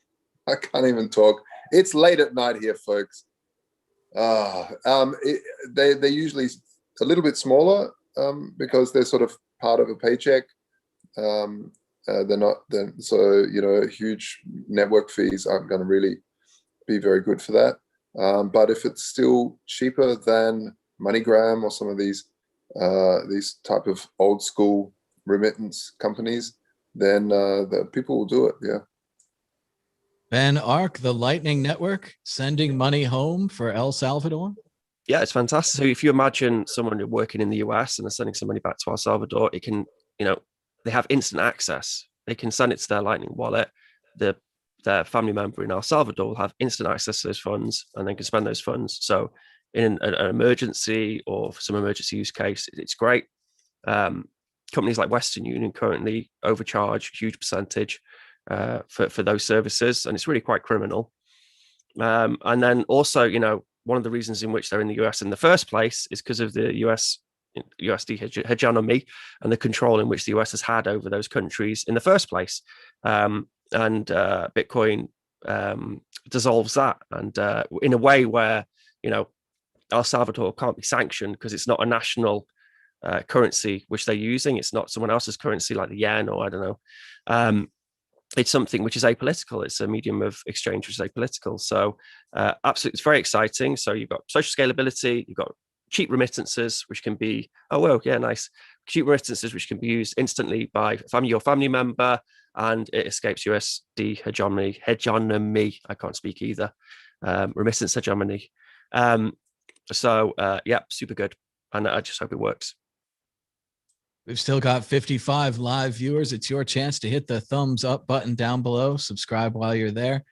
I can't even talk. It's late at night here, folks. They're usually a little bit smaller because they're sort of part of a paycheck. They're not. So huge network fees aren't going to really be very good for that. But if it's still cheaper than MoneyGram or some of these type of old school remittance companies, then the people will do it. Yeah. Ben Ark, the Lightning Network, sending money home for El Salvador. Yeah, it's fantastic. So if you imagine someone working in the US and they're sending some money back to El Salvador, it can, they have instant access. They can send it to their Lightning wallet. Their family member in El Salvador will have instant access to those funds, and they can spend those funds. So in an emergency or for some emergency use case, it's great. Companies like Western Union currently overcharge a huge percentage for those services, and it's really quite criminal. And then also, one of the reasons in which they're in the US in the first place is because of the USD hegemony and the control in which the US has had over those countries in the first place. And Bitcoin dissolves that, and in a way where El Salvador can't be sanctioned because it's not a national currency which they're using. It's not someone else's currency like the yen, or I don't know. It's something which is apolitical. It's a medium of exchange which is apolitical. So absolutely, it's very exciting. So you've got social scalability, you've got cheap remittances, which can be, oh, well, yeah, nice. cheap remittances which can be used instantly by your family member, and it escapes USD hegemony. I can't speak either. Remittance hegemony. Yeah, super good, and I just hope it works. We've still got 55 live viewers. It's your chance to hit the thumbs up button down below. Subscribe while you're there.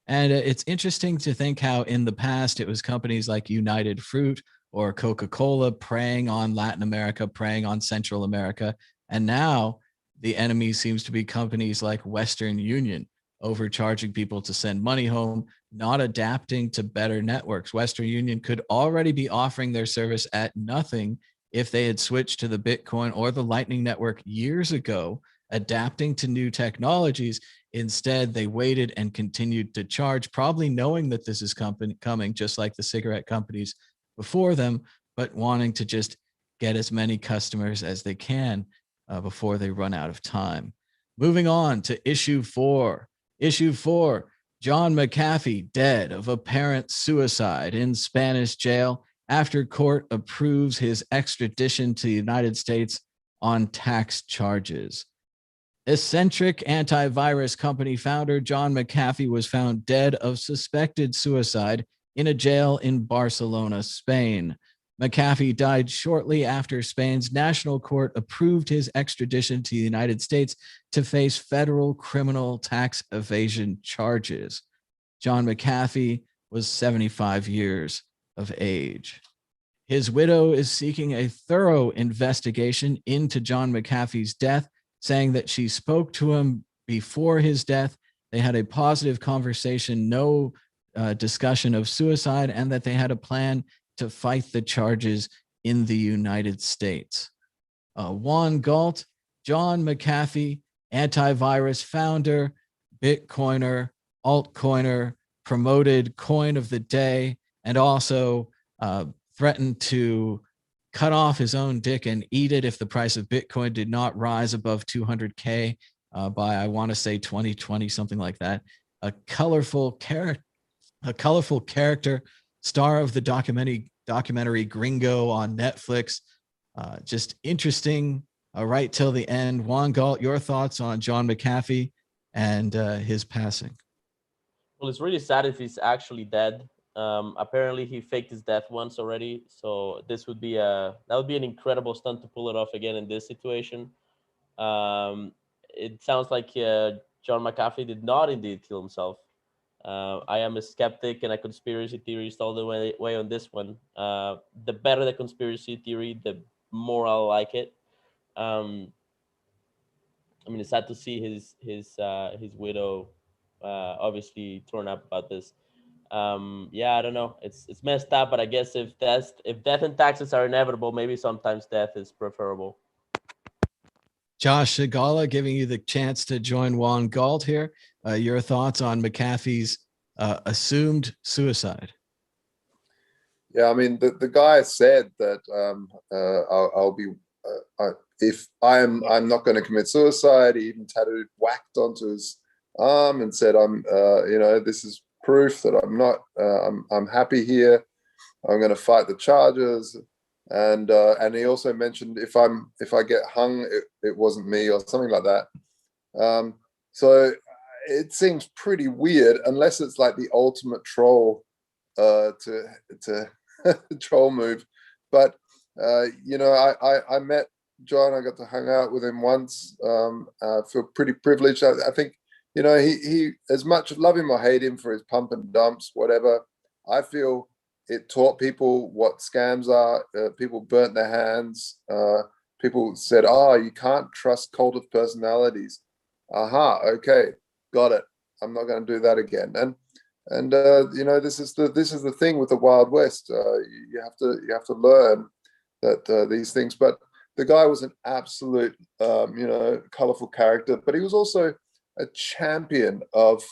And it's interesting to think how in the past it was companies like United Fruit or Coca-Cola preying on Latin America, preying on Central America. And now the enemy seems to be companies like Western Union, overcharging people to send money home, not adapting to better networks. Western Union could already be offering their service at nothing if they had switched to the Bitcoin or the Lightning Network years ago, adapting to new technologies. Instead, they waited and continued to charge, probably knowing that this is coming, just like the cigarette companies before them, but wanting to just get as many customers as they can before they run out of time. Moving on to issue 4. Issue 4, John McAfee dead of apparent suicide in Spanish jail after court approves his extradition to the United States on tax charges. Eccentric antivirus company founder John McAfee was found dead of suspected suicide in a jail in Barcelona, Spain. McAfee died shortly after Spain's national court approved his extradition to the United States to face federal criminal tax evasion charges. John McAfee was 75 years of age. His widow is seeking a thorough investigation into John McAfee's death, saying that she spoke to him before his death. They had a positive conversation, no discussion of suicide, and that they had a plan to fight the charges in the United States. Juan Galt, John McAfee, antivirus founder, Bitcoiner, altcoiner, promoted coin of the day, and also threatened to cut off his own dick and eat it if the price of Bitcoin did not rise above 200K by, I want to say 2020, something like that. A colorful character, star of the documentary Gringo on Netflix. Just interesting right till the end. Juan Galt, your thoughts on John McAfee and his passing? Well, it's really sad if he's actually dead. Apparently he faked his death once already, so this would be that would be an incredible stunt to pull it off again in this situation. It sounds like John McAfee did not indeed kill himself. I am a skeptic and a conspiracy theorist all the way on this one. The better the conspiracy theory, the more I like it. I mean, it's sad to see his widow obviously torn up about this. Yeah, I don't know. It's messed up, but I guess if death and taxes are inevitable, maybe sometimes death is preferable. Josh Shigala, giving you the chance to join Juan Galt here. Your thoughts on McAfee's assumed suicide? Yeah, I mean, the guy said that I'll be if I'm not going to commit suicide. He even tattooed whacked onto his arm and said, this is proof that I'm not I'm happy here. I'm going to fight the charges. And he also mentioned if I get hung, it wasn't me or something like that. So it seems pretty weird, unless it's like the ultimate troll to troll move. But I met John. I got to hang out with him once. I feel pretty privileged. I think he as much love him or hate him for his pump and dumps, whatever. I feel it taught people what scams are. People burnt their hands. People said, "Oh, you can't trust cult of personalities." Aha, okay, got it. I'm not going to do that again. And this is the thing with the Wild West. You have to learn that these things. But the guy was an absolute colorful character, but he was also a champion of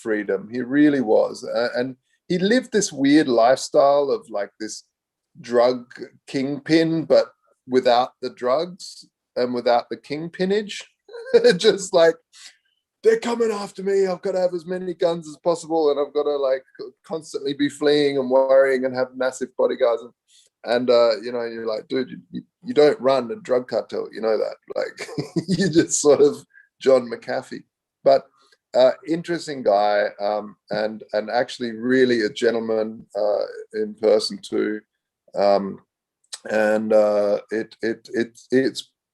freedom. He really was, and he lived this weird lifestyle of like this drug kingpin, but without the drugs and without the kingpinage. Just like, they're coming after me. I've got to have as many guns as possible, and I've got to like constantly be fleeing and worrying and have massive bodyguards. And you know, you're like, dude, you don't run a drug cartel, you know that. Like, you just sort of John McAfee. But interesting guy, and actually really a gentleman in person too. And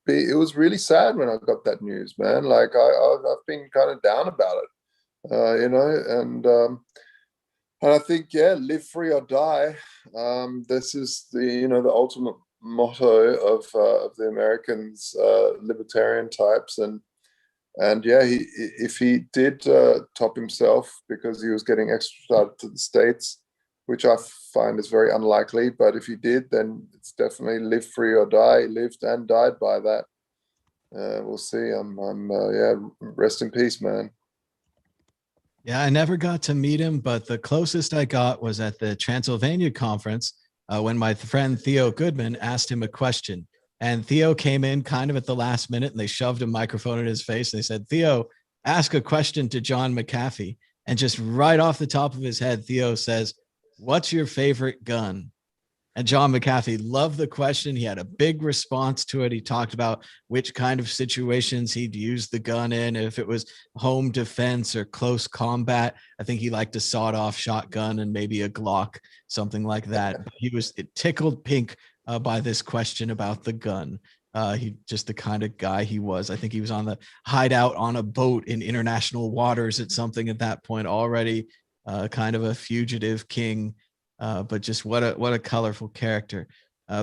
it was really sad when I got that news, man. Like I've been kind of down about it, you know, and I think, yeah, live free or die. This is the ultimate motto of the Americans, libertarian types, and yeah, if he did top himself because he was getting extradited to the States, which I find is very unlikely, but if he did, then it's definitely live free or die. He lived and died by that. We'll see. Yeah, rest in peace, man. Yeah, I never got to meet him, but the closest I got was at the Transylvania conference when my friend Theo Goodman asked him a question. And Theo came in kind of at the last minute and they shoved a microphone in his face. And they said, Theo, ask a question to John McAfee. And just right off the top of his head, Theo says, what's your favorite gun? And John McAfee loved the question. He had a big response to it. He talked about which kind of situations he'd use the gun in, if it was home defense or close combat. I think he liked a sawed-off shotgun and maybe a Glock, something like that. But he was tickled pink by this question about the gun. He just the kind of guy he was. I think he was on the hideout on a boat in international waters at something at that point already, kind of a fugitive king. But just what a colorful character.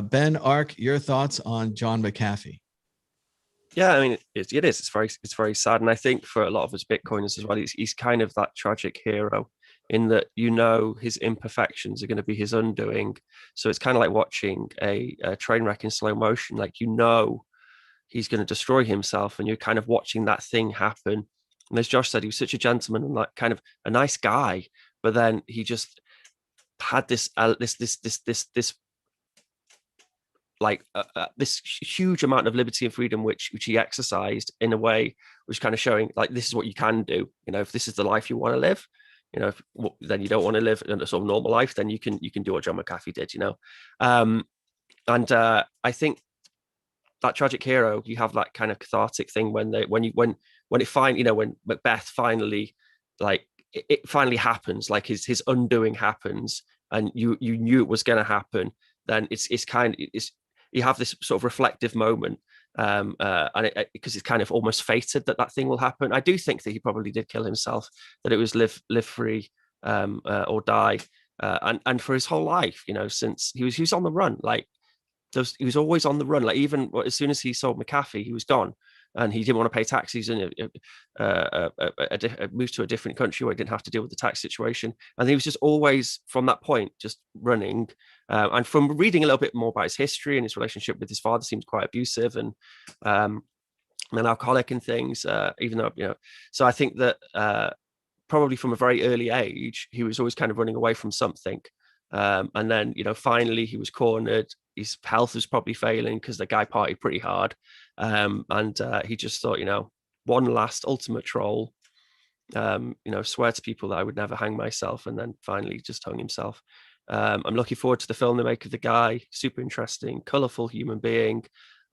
Ben, Ark, your thoughts on John McAfee? Yeah, I mean, it is. It's very sad, and I think for a lot of us Bitcoiners as well, he's kind of that tragic hero in that his imperfections are going to be his undoing. So it's kind of like watching a train wreck in slow motion. Like he's going to destroy himself, and you're kind of watching that thing happen. And as Josh said, he was such a gentleman and like kind of a nice guy, but then he just had this huge amount of liberty and freedom which he exercised in a way which kind of showing like this is what you can do. If this is the life you want to live, then you don't want to live a sort of normal life, then you can do what John McAfee did. I think that tragic hero, you have that kind of cathartic thing when Macbeth finally, like, it finally happens, like his undoing happens, and you knew it was going to happen. Then it's you have this sort of reflective moment, and because it's kind of almost fated that thing will happen. I do think that he probably did kill himself, that it was live free or die, and for his whole life, since he was on the run, like he was always on the run. Like even as soon as he sold McAfee, he was gone. And he didn't want to pay taxes and moved to a different country where he didn't have to deal with the tax situation. And he was just always, from that point, just running. And from reading a little bit more about his history and his relationship with his father, seems quite abusive and an alcoholic and things, even though, So I think that probably from a very early age, he was always kind of running away from something. And then, finally he was cornered. His health was probably failing because the guy partied pretty hard. And he just thought, one last ultimate troll, swear to people that I would never hang myself, and then finally just hung himself. I'm looking forward to the film they make of the guy. Super interesting, colorful human being.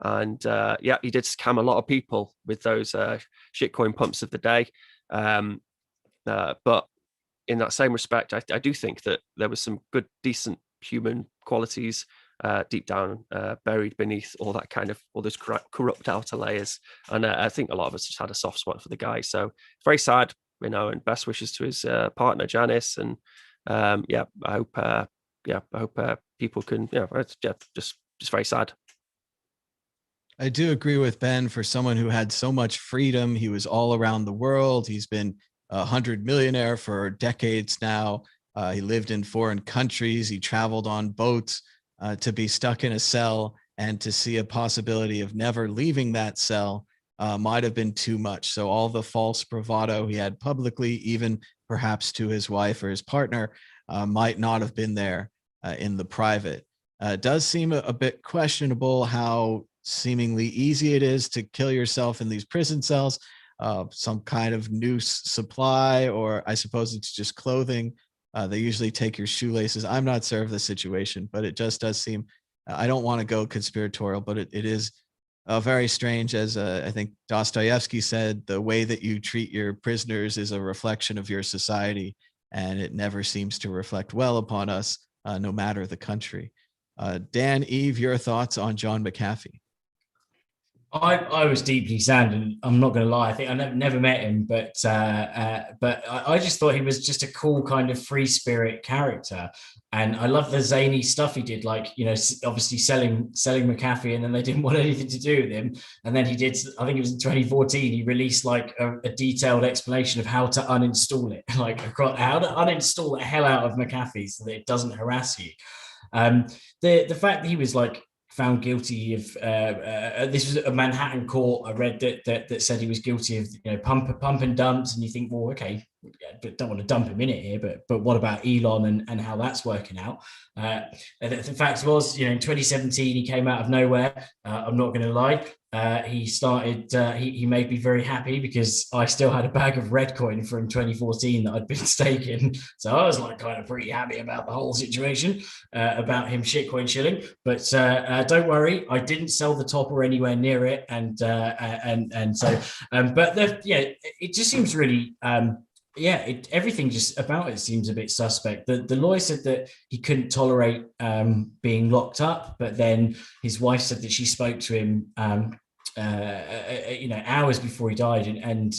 And he did scam a lot of people with those shitcoin pumps of the day. But in that same respect, I do think that there was some good, decent human qualities deep down, buried beneath all those corrupt outer layers. And I think a lot of us just had a soft spot for the guy. So very sad, and best wishes to his partner Janice. And I hope people can, just very sad. I do agree with Ben. For someone who had so much freedom, he was all around the world. He's been 100 millionaire for decades now. He lived in foreign countries. He traveled on boats. To be stuck in a cell and to see a possibility of never leaving that cell might have been too much. So all the false bravado he had publicly, even perhaps to his wife or his partner, might not have been there in the private. It does seem a bit questionable how seemingly easy it is to kill yourself in these prison cells. Some kind of noose supply, or I suppose it's just clothing. They usually take your shoelaces. I'm not sure of the situation, but it just does seem I don't want to go conspiratorial, but it is very strange. As I think Dostoevsky said, the way that you treat your prisoners is a reflection of your society, and it never seems to reflect well upon us, no matter the country. Dan, Eve, your thoughts on John McAfee? I was deeply sad, and I'm not going to lie. I think I never met him, but I just thought he was just a cool kind of free spirit character, and I love the zany stuff he did. Like, you know, obviously selling McAfee, and then they didn't want anything to do with him. And then he did. I think it was in 2014. He released like a detailed explanation of how to uninstall it, like how to uninstall the hell out of McAfee so that it doesn't harass you. The fact that he was like found guilty of this was a Manhattan court. I read that said he was guilty of, you know, pump and dumps, and you think, well, okay, but don't want to dump him in it here, but what about Elon and how that's working out? The fact was, you know, in 2017 he came out of nowhere. I'm not going to lie. He started. He made me very happy because I still had a bag of Redcoin from 2014 that I'd been staking, so I was like kind of pretty happy about the whole situation, about him shitcoin shilling. But don't worry, I didn't sell the top or anywhere near it, and so. But it just seems really. Everything just about it seems a bit suspect. The lawyer said that he couldn't tolerate being locked up, but then his wife said that she spoke to him hours before he died, and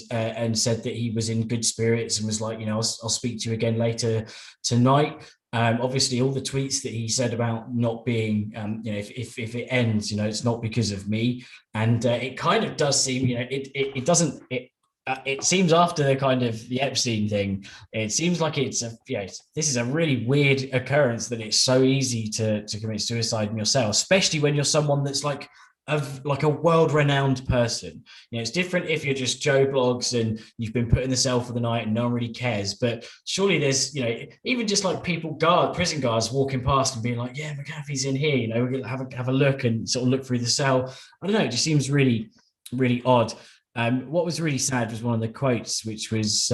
said that he was in good spirits and was like, you know, I'll speak to you again later tonight. Obviously, all the tweets that he said about not being, if it ends, you know, it's not because of me, and it kind of does seem, you know, it doesn't. It seems after the kind of the Epstein thing, it seems like this is a really weird occurrence that it's so easy to commit suicide in yourself, especially when you're someone that's like a world-renowned person. You know, it's different if you're just Joe Blogs and you've been put in the cell for the night and no one really cares. But surely there's, you know, even just like prison guards walking past and being like, yeah, McAfee's in here, you know, we're gonna have a look and sort of look through the cell. I don't know, it just seems really, really odd. What was really sad was one of the quotes, which was,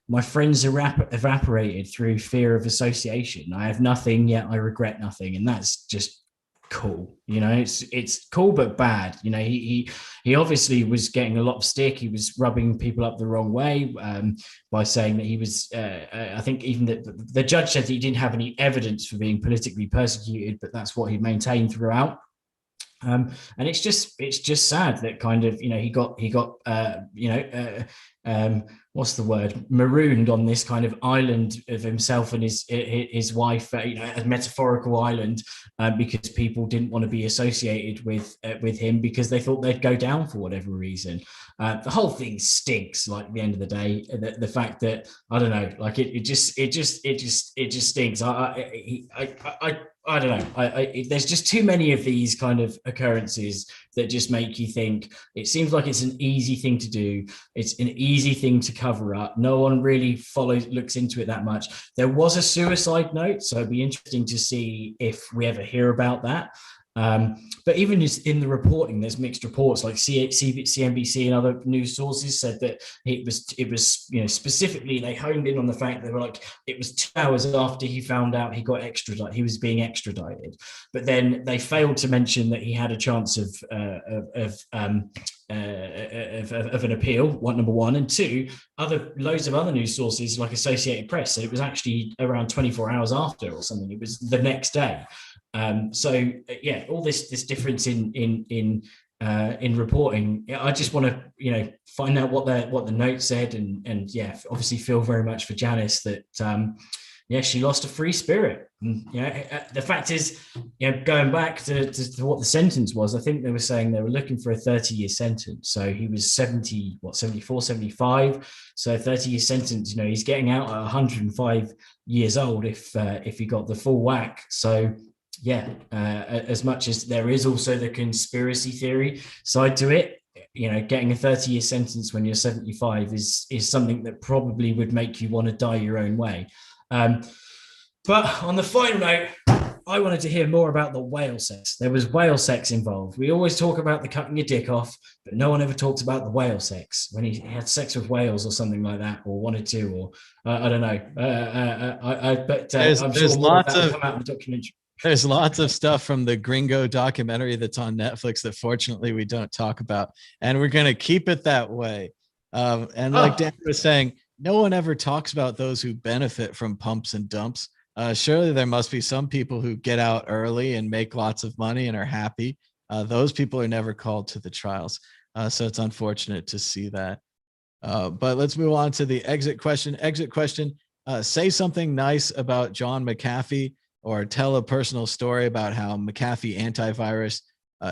my friends evaporated through fear of association. I have nothing, yet I regret nothing. And that's just cool. You know, it's cool, but bad. You know, he obviously was getting a lot of stick. He was rubbing people up the wrong way by saying that he was, I think even the judge said that he didn't have any evidence for being politically persecuted, but that's what he maintained throughout. And it's just sad that kind of, you know, he got what's the word, marooned on this kind of island of himself and his wife, a metaphorical island, because people didn't want to be associated with him because they thought they'd go down for whatever reason. The whole thing stinks. Like, at the end of the day, the fact that, I don't know, like it just stinks. I don't know. There's just too many of these kind of occurrences that just make you think. It seems like it's an easy thing to do. It's an easy thing to cover up. No one really looks into it that much. There was a suicide note, so it'd be interesting to see if we ever hear about that. But even just in the reporting, there's mixed reports. Like CNBC and other news sources said that it was, you know, specifically they honed in on the fact that they were like, it was 2 hours after he found out he got extradited, he was being extradited. But then they failed to mention that he had a chance of an appeal. Number one, and two, loads of other news sources like Associated Press said it was actually around 24 hours after or something. It was the next day. All this difference in reporting. I just want to, you know, find out what the note said, and obviously feel very much for Janice that she lost a free spirit. The fact is, you know, going back to what the sentence was, I think they were saying they were looking for a 30-year sentence. So he was 74, 75. So 30-year sentence, you know, he's getting out at 105 years old if he got the full whack. So as much as there is also the conspiracy theory side to it, you know, getting a 30-year sentence when you're 75 is something that probably would make you want to die your own way. But on the final note, I wanted to hear more about the whale sex. There was whale sex involved. We always talk about the cutting your dick off, but no one ever talks about the whale sex, when he had sex with whales or something like that, or wanted to, or I don't know. I'm sure more of that will come out in the documentary. There's lots of stuff from the Gringo documentary that's on Netflix that fortunately we don't talk about, and we're going to keep it that way. And like Dan was saying, no one ever talks about those who benefit from pumps and dumps. Surely there must be some people who get out early and make lots of money and are happy. Those people are never called to the trials. So it's unfortunate to see that. But let's move on to the exit question. Exit question. Say something nice about John McAfee, or tell a personal story about how McAfee antivirus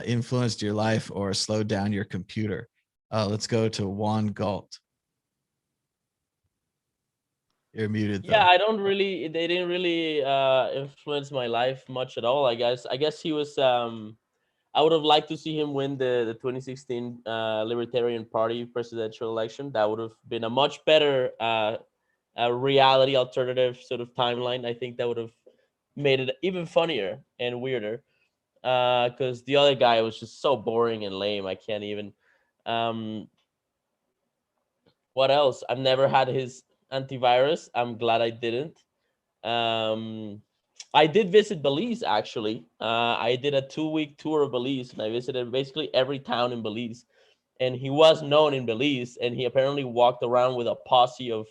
influenced your life or slowed down your computer. Let's go to Juan Galt. You're muted though. Yeah, they didn't really influence my life much at all, I guess. He was I would have liked to see him win the 2016 Libertarian Party presidential election. That would have been a much better reality alternative sort of timeline. I think that would have made it even funnier and weirder, because the other guy was just so boring and lame. I can't even. What else? I've never had his antivirus. I'm glad I didn't. I did visit Belize, actually. I did a 2-week tour of Belize, and I visited basically every town in Belize. And he was known in Belize, and he apparently walked around with a posse of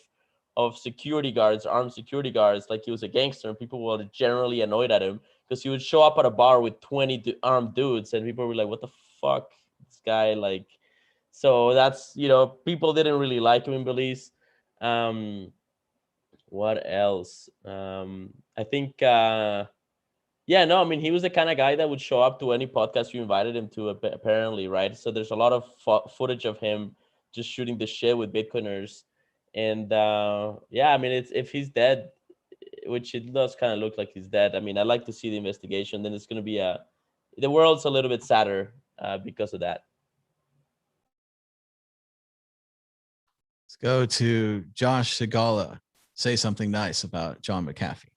security guards, armed security guards, like he was a gangster, and people were generally annoyed at him because he would show up at a bar with 20 armed dudes, and people were like, what the fuck, this guy, like. So that's, people didn't really like him in Belize. What else? I think, yeah, no, I mean, he was the kind of guy that would show up to any podcast you invited him to, apparently, right? So there's a lot of footage of him just shooting the shit with Bitcoiners. And yeah, I mean, if he's dead, which it does kind of look like he's dead. I mean, I'd like to see the investigation. Then it's going to be the world's a little bit sadder because of that. Let's go to Josh Segala. Say something nice about John McAfee.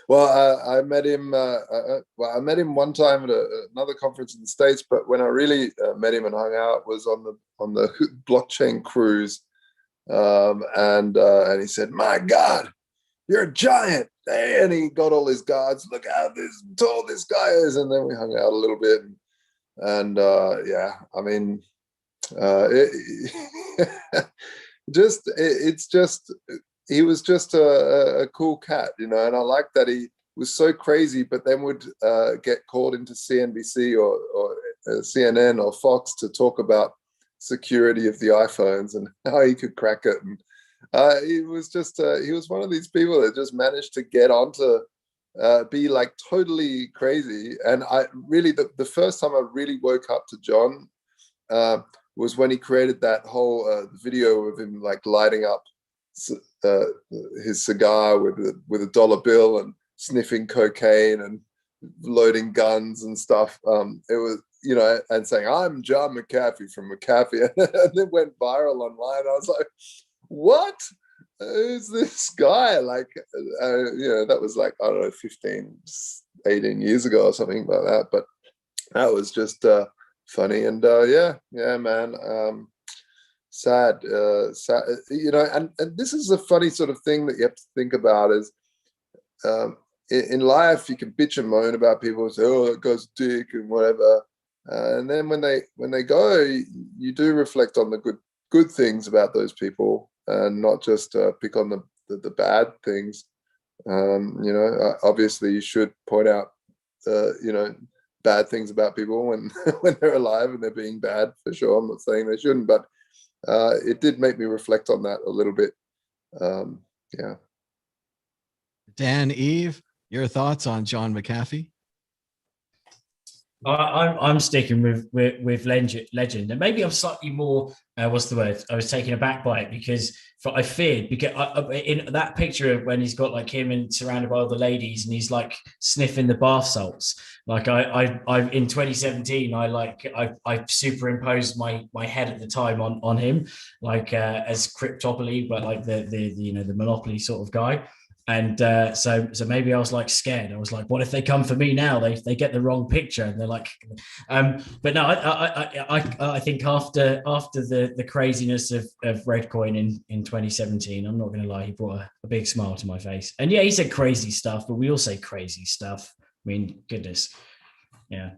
Well, I met him. I met him one time at another conference in the States. But when I really met him and hung out was on the blockchain cruise, and he said, "My God, you're a giant!" And he got all his guards. Look how tall this guy is. And then we hung out a little bit, and yeah, I mean, he was just a cool cat, and I like that he was so crazy, but then would get called into CNBC or CNN or Fox to talk about security of the iPhones and how he could crack it. And he was one of these people that just managed to get onto be like totally crazy. And I really, the first time I really woke up to John was when he created that whole video of him like lighting up his cigar with a dollar bill and sniffing cocaine and loading guns and stuff. It was, and saying, "I'm John McAfee from McAfee," and it went viral online. I was like, "What? Who's this guy?" Like, that was like, I don't know, 15, 18 years ago or something like that. But that was just funny. And yeah, man. Sad, and this is a funny sort of thing that you have to think about is in life you can bitch and moan about people and say, "Oh, that guy's a dick," and whatever, and then when they go, you do reflect on the good things about those people and not just pick on the bad things. Obviously you should point out bad things about people when they're alive and they're being bad, for sure. I'm not saying they shouldn't, but it did make me reflect on that a little bit. Yeah. Dan, Eve, your thoughts on John McAfee? I'm sticking with legend, and maybe I'm slightly more. What's the word? I was taken aback by it because I feared, because in that picture of when he's got like him and surrounded by all the ladies and he's like sniffing the bath salts. Like I in 2017, I superimposed my head at the time on him, like as Cryptopoly, but like the Monopoly sort of guy. And so maybe I was like scared. I was like, what if they come for me now? They get the wrong picture, and they're like, but no, I think after the craziness of Redcoin in 2017, I'm not going to lie, he brought a big smile to my face. And yeah, he said crazy stuff, but we all say crazy stuff. I mean, goodness, yeah,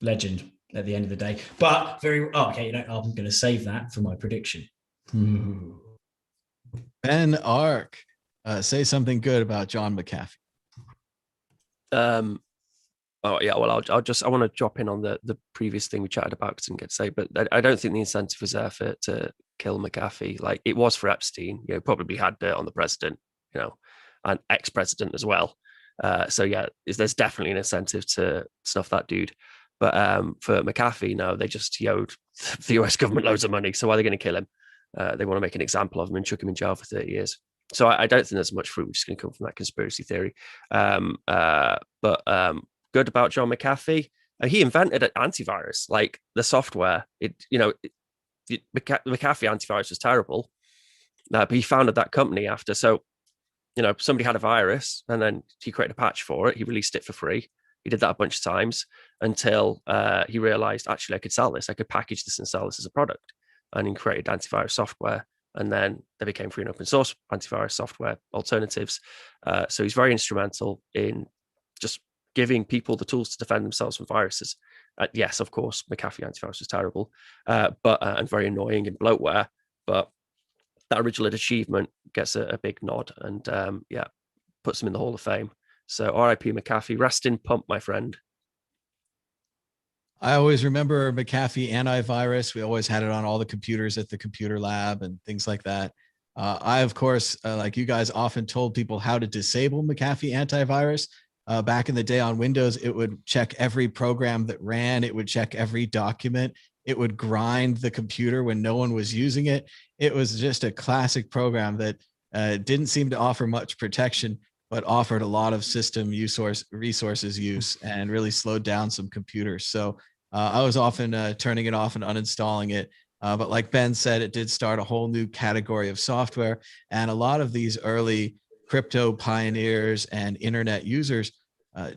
legend at the end of the day. But okay, I'm going to save that for my prediction. Ben Ark, say something good about John McAfee. Oh yeah, well, I want to drop in on the previous thing we chatted about because I didn't get to say, but I don't think the incentive was there to kill McAfee. Like it was for Epstein, probably had dirt on the president, and ex-president as well. So yeah, there's definitely an incentive to snuff that dude. But for McAfee, no, they just owed the US government loads of money. So why are they going to kill him? They want to make an example of him and chuck him in jail for 30 years. So I don't think there's much fruit which is going to come from that conspiracy theory. But good about John McAfee. He invented an antivirus, like the software. The McAfee antivirus was terrible, but he founded that company after. So, somebody had a virus and then he created a patch for it. He released it for free. He did that a bunch of times until he realized, actually, I could sell this. I could package this and sell this as a product. And he created antivirus software. And then there became free and open source antivirus software alternatives. So he's very instrumental in just giving people the tools to defend themselves from viruses. Yes, of course, McAfee antivirus was terrible, and very annoying in bloatware. But that original achievement gets a big nod and puts him in the Hall of Fame. So RIP McAfee, rest in pump, my friend. I always remember McAfee antivirus. We always had it on all the computers at the computer lab and things like that. I, of course, like you guys, often told people how to disable McAfee antivirus. Back in the day on Windows, it would check every program that ran. It would check every document. It would grind the computer when no one was using it. It was just a classic program that didn't seem to offer much protection, but offered a lot of system resources use and really slowed down some computers. So I was often turning it off and uninstalling it. But like Ben said, it did start a whole new category of software. And a lot of these early crypto pioneers and internet users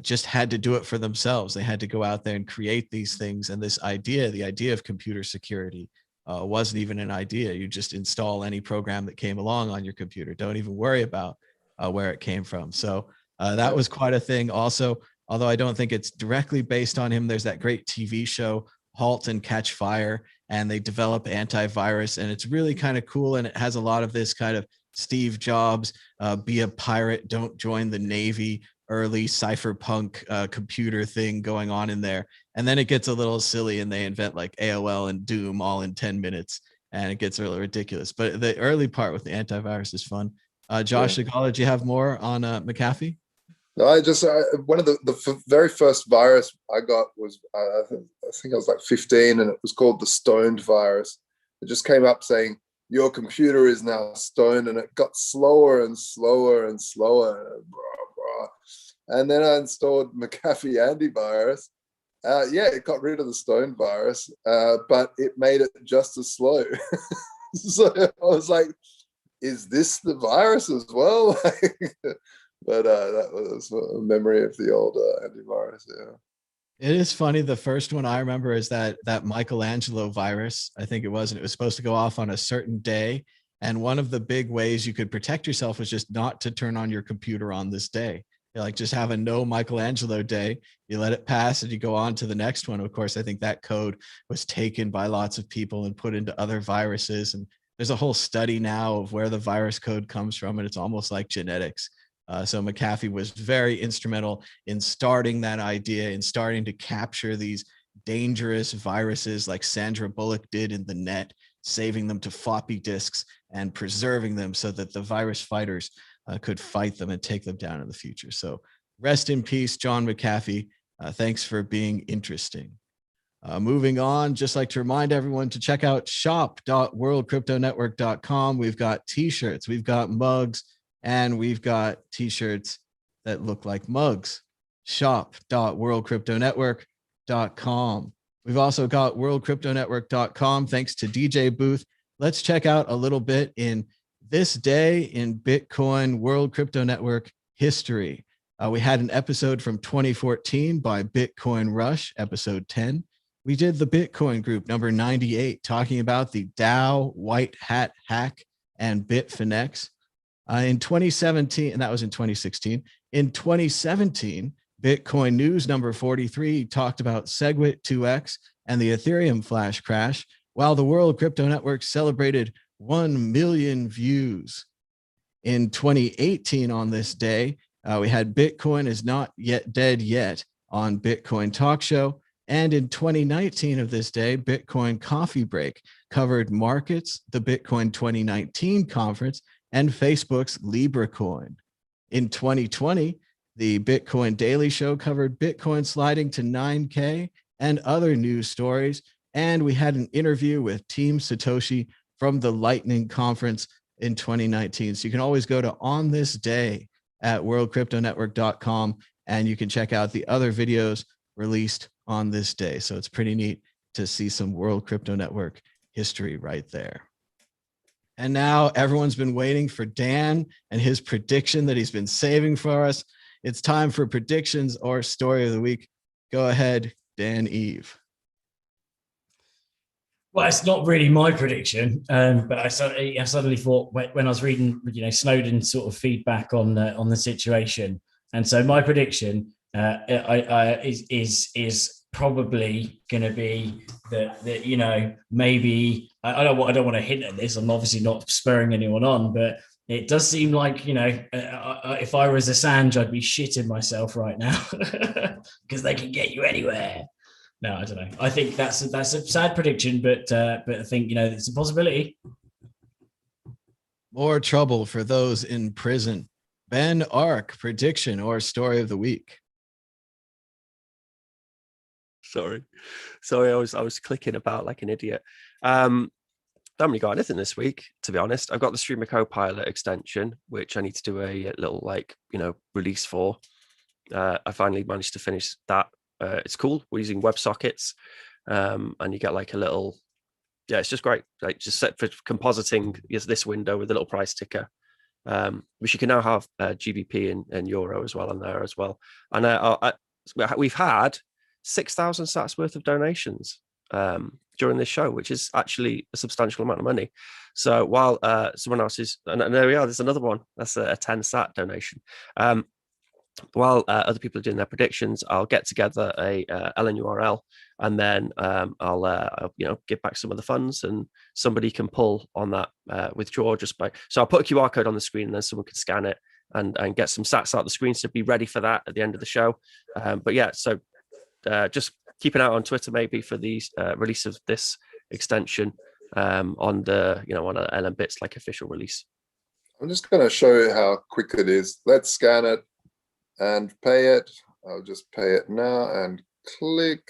just had to do it for themselves. They had to go out there and create these things. And this idea, the idea of computer security, wasn't even an idea. You just install any program that came along on your computer. Don't even worry about where it came from. So that was quite a thing also, although I don't think it's directly based on him. There's that great TV show, Halt and Catch Fire, and they develop antivirus, and it's really kind of cool. And it has a lot of this kind of Steve Jobs, be a pirate, don't join the Navy, early cypherpunk computer thing going on in there. And then it gets a little silly and they invent like AOL and Doom all in 10 minutes and it gets really ridiculous. But the early part with the antivirus is fun. Josh, Segala, do you have more on McAfee? No, one of the very first virus I got was, I think I was like 15, and it was called the stoned virus. It just came up saying, your computer is now stoned, and it got slower and slower and slower. And then I installed McAfee antivirus. It got rid of the stoned virus, but it made it just as slow. So I was like, is this the virus as well? But that was a memory of the old antivirus. Yeah. It is funny. The first one I remember is that Michelangelo virus, I think it was, and it was supposed to go off on a certain day. And one of the big ways you could protect yourself was just not to turn on your computer on this day. Like just have a no Michelangelo day. You let it pass and you go on to the next one. Of course, I think that code was taken by lots of people and put into other viruses. And there's a whole study now of where the virus code comes from, and it's almost like genetics. So McAfee was very instrumental in starting that idea, in starting to capture these dangerous viruses like Sandra Bullock did in the net, saving them to floppy disks and preserving them so that the virus fighters could fight them and take them down in the future. So rest in peace, John McAfee. Thanks for being interesting. Moving on, just like to remind everyone to check out shop.worldcryptonetwork.com. We've got t-shirts, we've got mugs, and we've got t-shirts that look like mugs. Shop.worldcryptonetwork.com. We've also got worldcryptonetwork.com. Thanks to DJ Booth. Let's check out a little bit in this day in Bitcoin World Crypto Network history. We had an episode from 2014 by Bitcoin Rush, episode 10. We did the Bitcoin group number 98, talking about the DAO white hat hack and Bitfinex. In 2017, and that was in 2016. In 2017, Bitcoin News number 43 talked about SegWit 2x and the Ethereum flash crash, while the World Crypto Network celebrated 1 million views. In 2018, on this day, we had Bitcoin is not yet dead yet on Bitcoin Talk Show. And in 2019 of this day, Bitcoin Coffee Break covered markets, the Bitcoin 2019 conference, and Facebook's LibraCoin. In 2020, the Bitcoin Daily Show covered Bitcoin sliding to 9K and other news stories. And we had an interview with Team Satoshi from the Lightning Conference in 2019. So you can always go to On This Day at worldcryptonetwork.com and you can check out the other videos released on this day. So it's pretty neat to see some World Crypto Network history right there. And now everyone's been waiting for Dan and his prediction that he's been saving for us. It's time for predictions or story of the week. Go ahead, Dan Eve. Well, it's not really my prediction, but I suddenly thought when I was reading, Snowden's sort of feedback on the situation, and so my prediction is probably going to be that maybe I don't want to hint at this. I'm obviously not spurring anyone on, but it does seem like if I was Assange, I'd be shitting myself right now because they can get you anywhere. No, I don't know. I think that's a sad prediction, but I think it's a possibility. More trouble for those in prison. Ben Ark, prediction or story of the week. Sorry, I was clicking about like an idiot. Don't really got anything this week, to be honest. I've got the Streamer Copilot extension, which I need to do a little release for. I finally managed to finish that. It's cool. We're using WebSockets, and you get like a little, it's just great. Like just set for compositing this window with a little price ticker, which you can now have GBP and Euro as well on there as well. And we've had 6,000 sats worth of donations during this show, which is actually a substantial amount of money. So while someone else is, and there we are, there's another one. That's a 10 sat donation. While other people are doing their predictions, I'll get together a LN URL, and then I'll give back some of the funds, and somebody can pull on that withdraw just by. So I'll put a QR code on the screen, and then someone can scan it and get some sats out the screen. So be ready for that at the end of the show. But yeah, so just keep an eye on Twitter maybe for the release of this extension on the on a LN Bits like official release. I'm just going to show you how quick it is. Let's scan it and pay it. I'll just pay it now and click.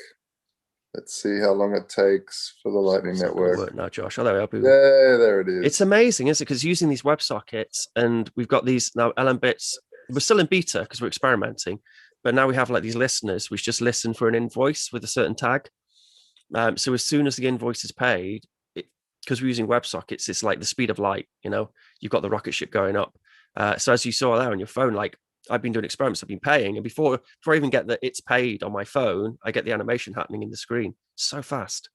Let's see how long it takes for the Lightning Network. Now, Josh. Oh, there we are. Yeah, there it is. It's amazing, isn't it? Because using these WebSockets, and we've got these now LN Bits. We're still in beta because we're experimenting, but now we have like these listeners which just listen for an invoice with a certain tag. So as soon as the invoice is paid, because we're using WebSockets, it's like the speed of light. You've got the rocket ship going up. So as you saw there on your phone, like I've been doing experiments, I've been paying, and before I even get the it's paid on my phone, I get the animation happening in the screen. So fast.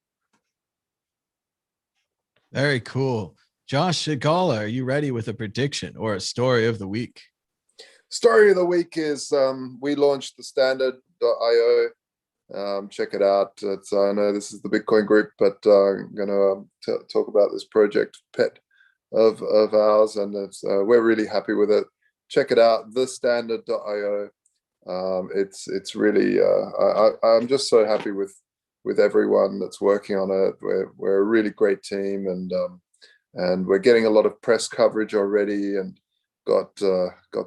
Very cool. Josh Shigala, are you ready with a prediction or a story of the week? Story of the week is we launched the standard.io. Check it out. I know this is the Bitcoin group, but I'm going to talk about this project pet of ours, and we're really happy with it. Check it out, thestandard.io. It's really I'm just so happy with everyone that's working on it. We're a really great team, and we're getting a lot of press coverage already, and got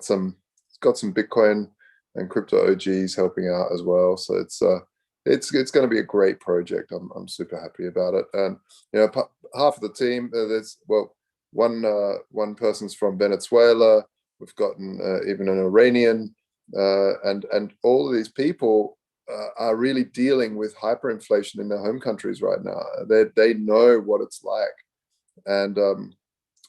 some Bitcoin and crypto OGs helping out as well. So it's going to be a great project. I'm super happy about it. And half of the team, there's one person's from Venezuela. We've gotten even an Iranian, and all of these people are really dealing with hyperinflation in their home countries right now. They know what it's like, and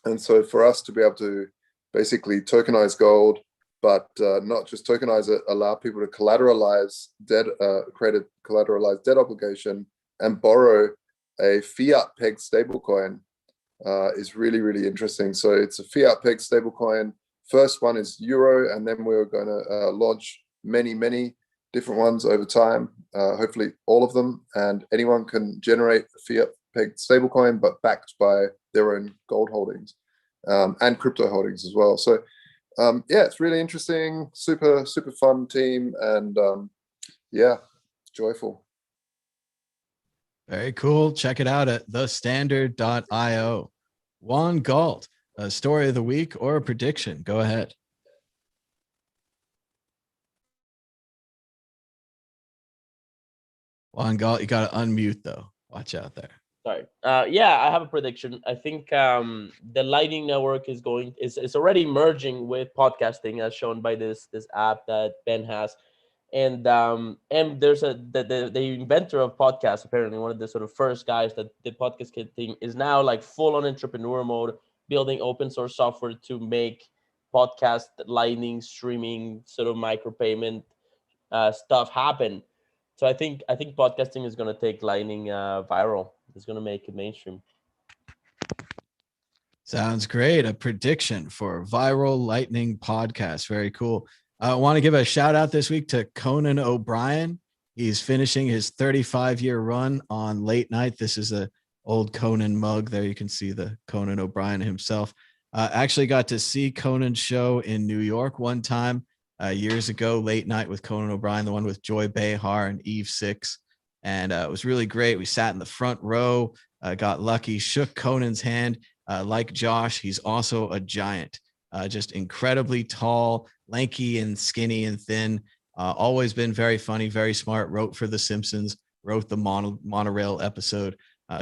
And so for us to be able to basically tokenize gold, but not just tokenize it, allow people to collateralize debt, create a collateralized debt obligation and borrow a fiat pegged stablecoin is really, really interesting. So it's a fiat pegged stablecoin. First one is Euro, and then we're going to launch many, many different ones over time, hopefully all of them. And anyone can generate a fiat pegged stablecoin, but backed by their own gold holdings and crypto holdings as well. So yeah, it's really interesting, super, super fun team, and yeah, joyful. Very cool. Check it out at thestandard.io. Juan Galt, a story of the week or a prediction. Go ahead. Juan Galt, you got to unmute though. Watch out there. Sorry. Yeah, I have a prediction. I think the Lightning Network is already merging with podcasting, as shown by this app that Ben has. And there's the inventor of podcasts, apparently one of the sort of first guys that the podcast thing is now like full on entrepreneur mode, building open source software to make podcast lightning streaming sort of micropayment stuff happen. So I think podcasting is going to take lightning viral. It's going to make it mainstream. Sounds great. A prediction for viral lightning podcast. Very cool. I want to give a shout out this week to Conan O'Brien. He's finishing his 35-year run on late night. This is a old Conan mug. There you can see the Conan O'Brien himself. Actually got to see Conan's show in New York one time years ago, late night with Conan O'Brien, the one with Joy Behar and Eve Six. And it was really great. We sat in the front row, got lucky, shook Conan's hand. Like Josh, he's also a giant, just incredibly tall, lanky and skinny and thin. Always been very funny, very smart. Wrote for The Simpsons, wrote the monorail episode.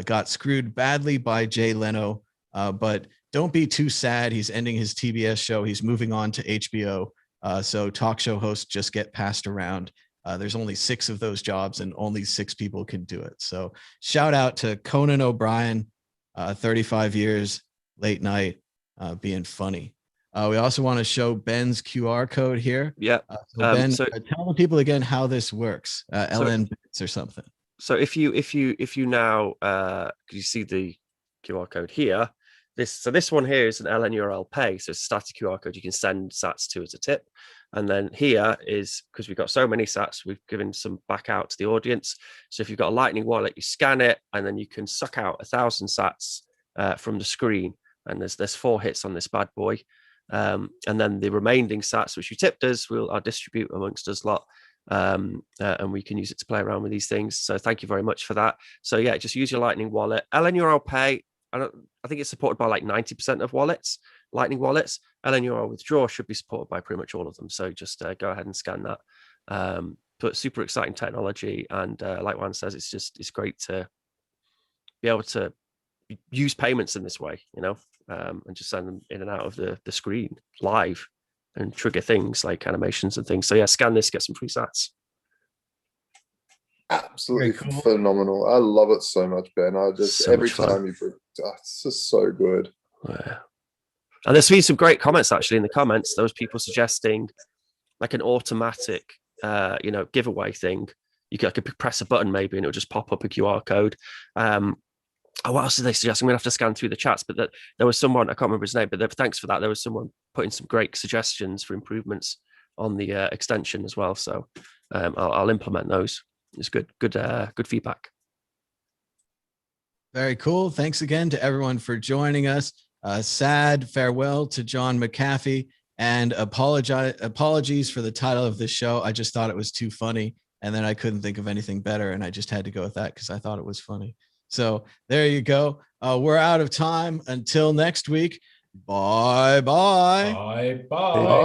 Got screwed badly by Jay Leno, but don't be too sad. He's ending his TBS show. He's moving on to HBO. So talk show hosts just get passed around. There's only 6 of those jobs and only 6 people can do it. So shout out to Conan O'Brien, 35 years, late night, being funny. We also want to show Ben's QR code here. Yeah. So Ben, tell the people again how this works. LN bits or something. So if you now you see the QR code here, this one here is an LN URL pay. So it's a static QR code you can send sats to as a tip. And then here is, because we've got so many sats, we've given some back out to the audience. So if you've got a Lightning wallet, you scan it, and then you can suck out 1,000 sats from the screen. And there's 4 hits on this bad boy. And then the remaining sats, which you tipped us, I'll distribute amongst us lot. And we can use it to play around with these things. So thank you very much for that. So yeah, just use your Lightning wallet. LN URL pay, I think it's supported by like 90% of wallets, Lightning wallets. LN URL withdraw should be supported by pretty much all of them. So just go ahead and scan that. But super exciting technology. And like Juan says, it's great to be able to use payments in this way, and just send them in and out of the screen live and trigger things like animations and things. So yeah, scan this, get some free sats. Absolutely phenomenal. I love it so much, Ben. Every time you bring it's just so good. Yeah. And there's been some great comments actually in the comments. There was people suggesting like an automatic giveaway thing. I could press a button maybe and it'll just pop up a QR code. What else did they suggest? I'm gonna have to scan through the chats, but there was someone, I can't remember his name, but thanks for that. There was someone putting some great suggestions for improvements on the extension as well. So I'll implement those. It's good feedback. Very cool. Thanks again to everyone for joining us. Sad farewell to John McAfee, and apologies for the title of this show. I just thought it was too funny, and then I couldn't think of anything better, and I just had to go with that because I thought it was funny. So there you go. We're out of time. Until next week. Bye-bye. Bye-bye.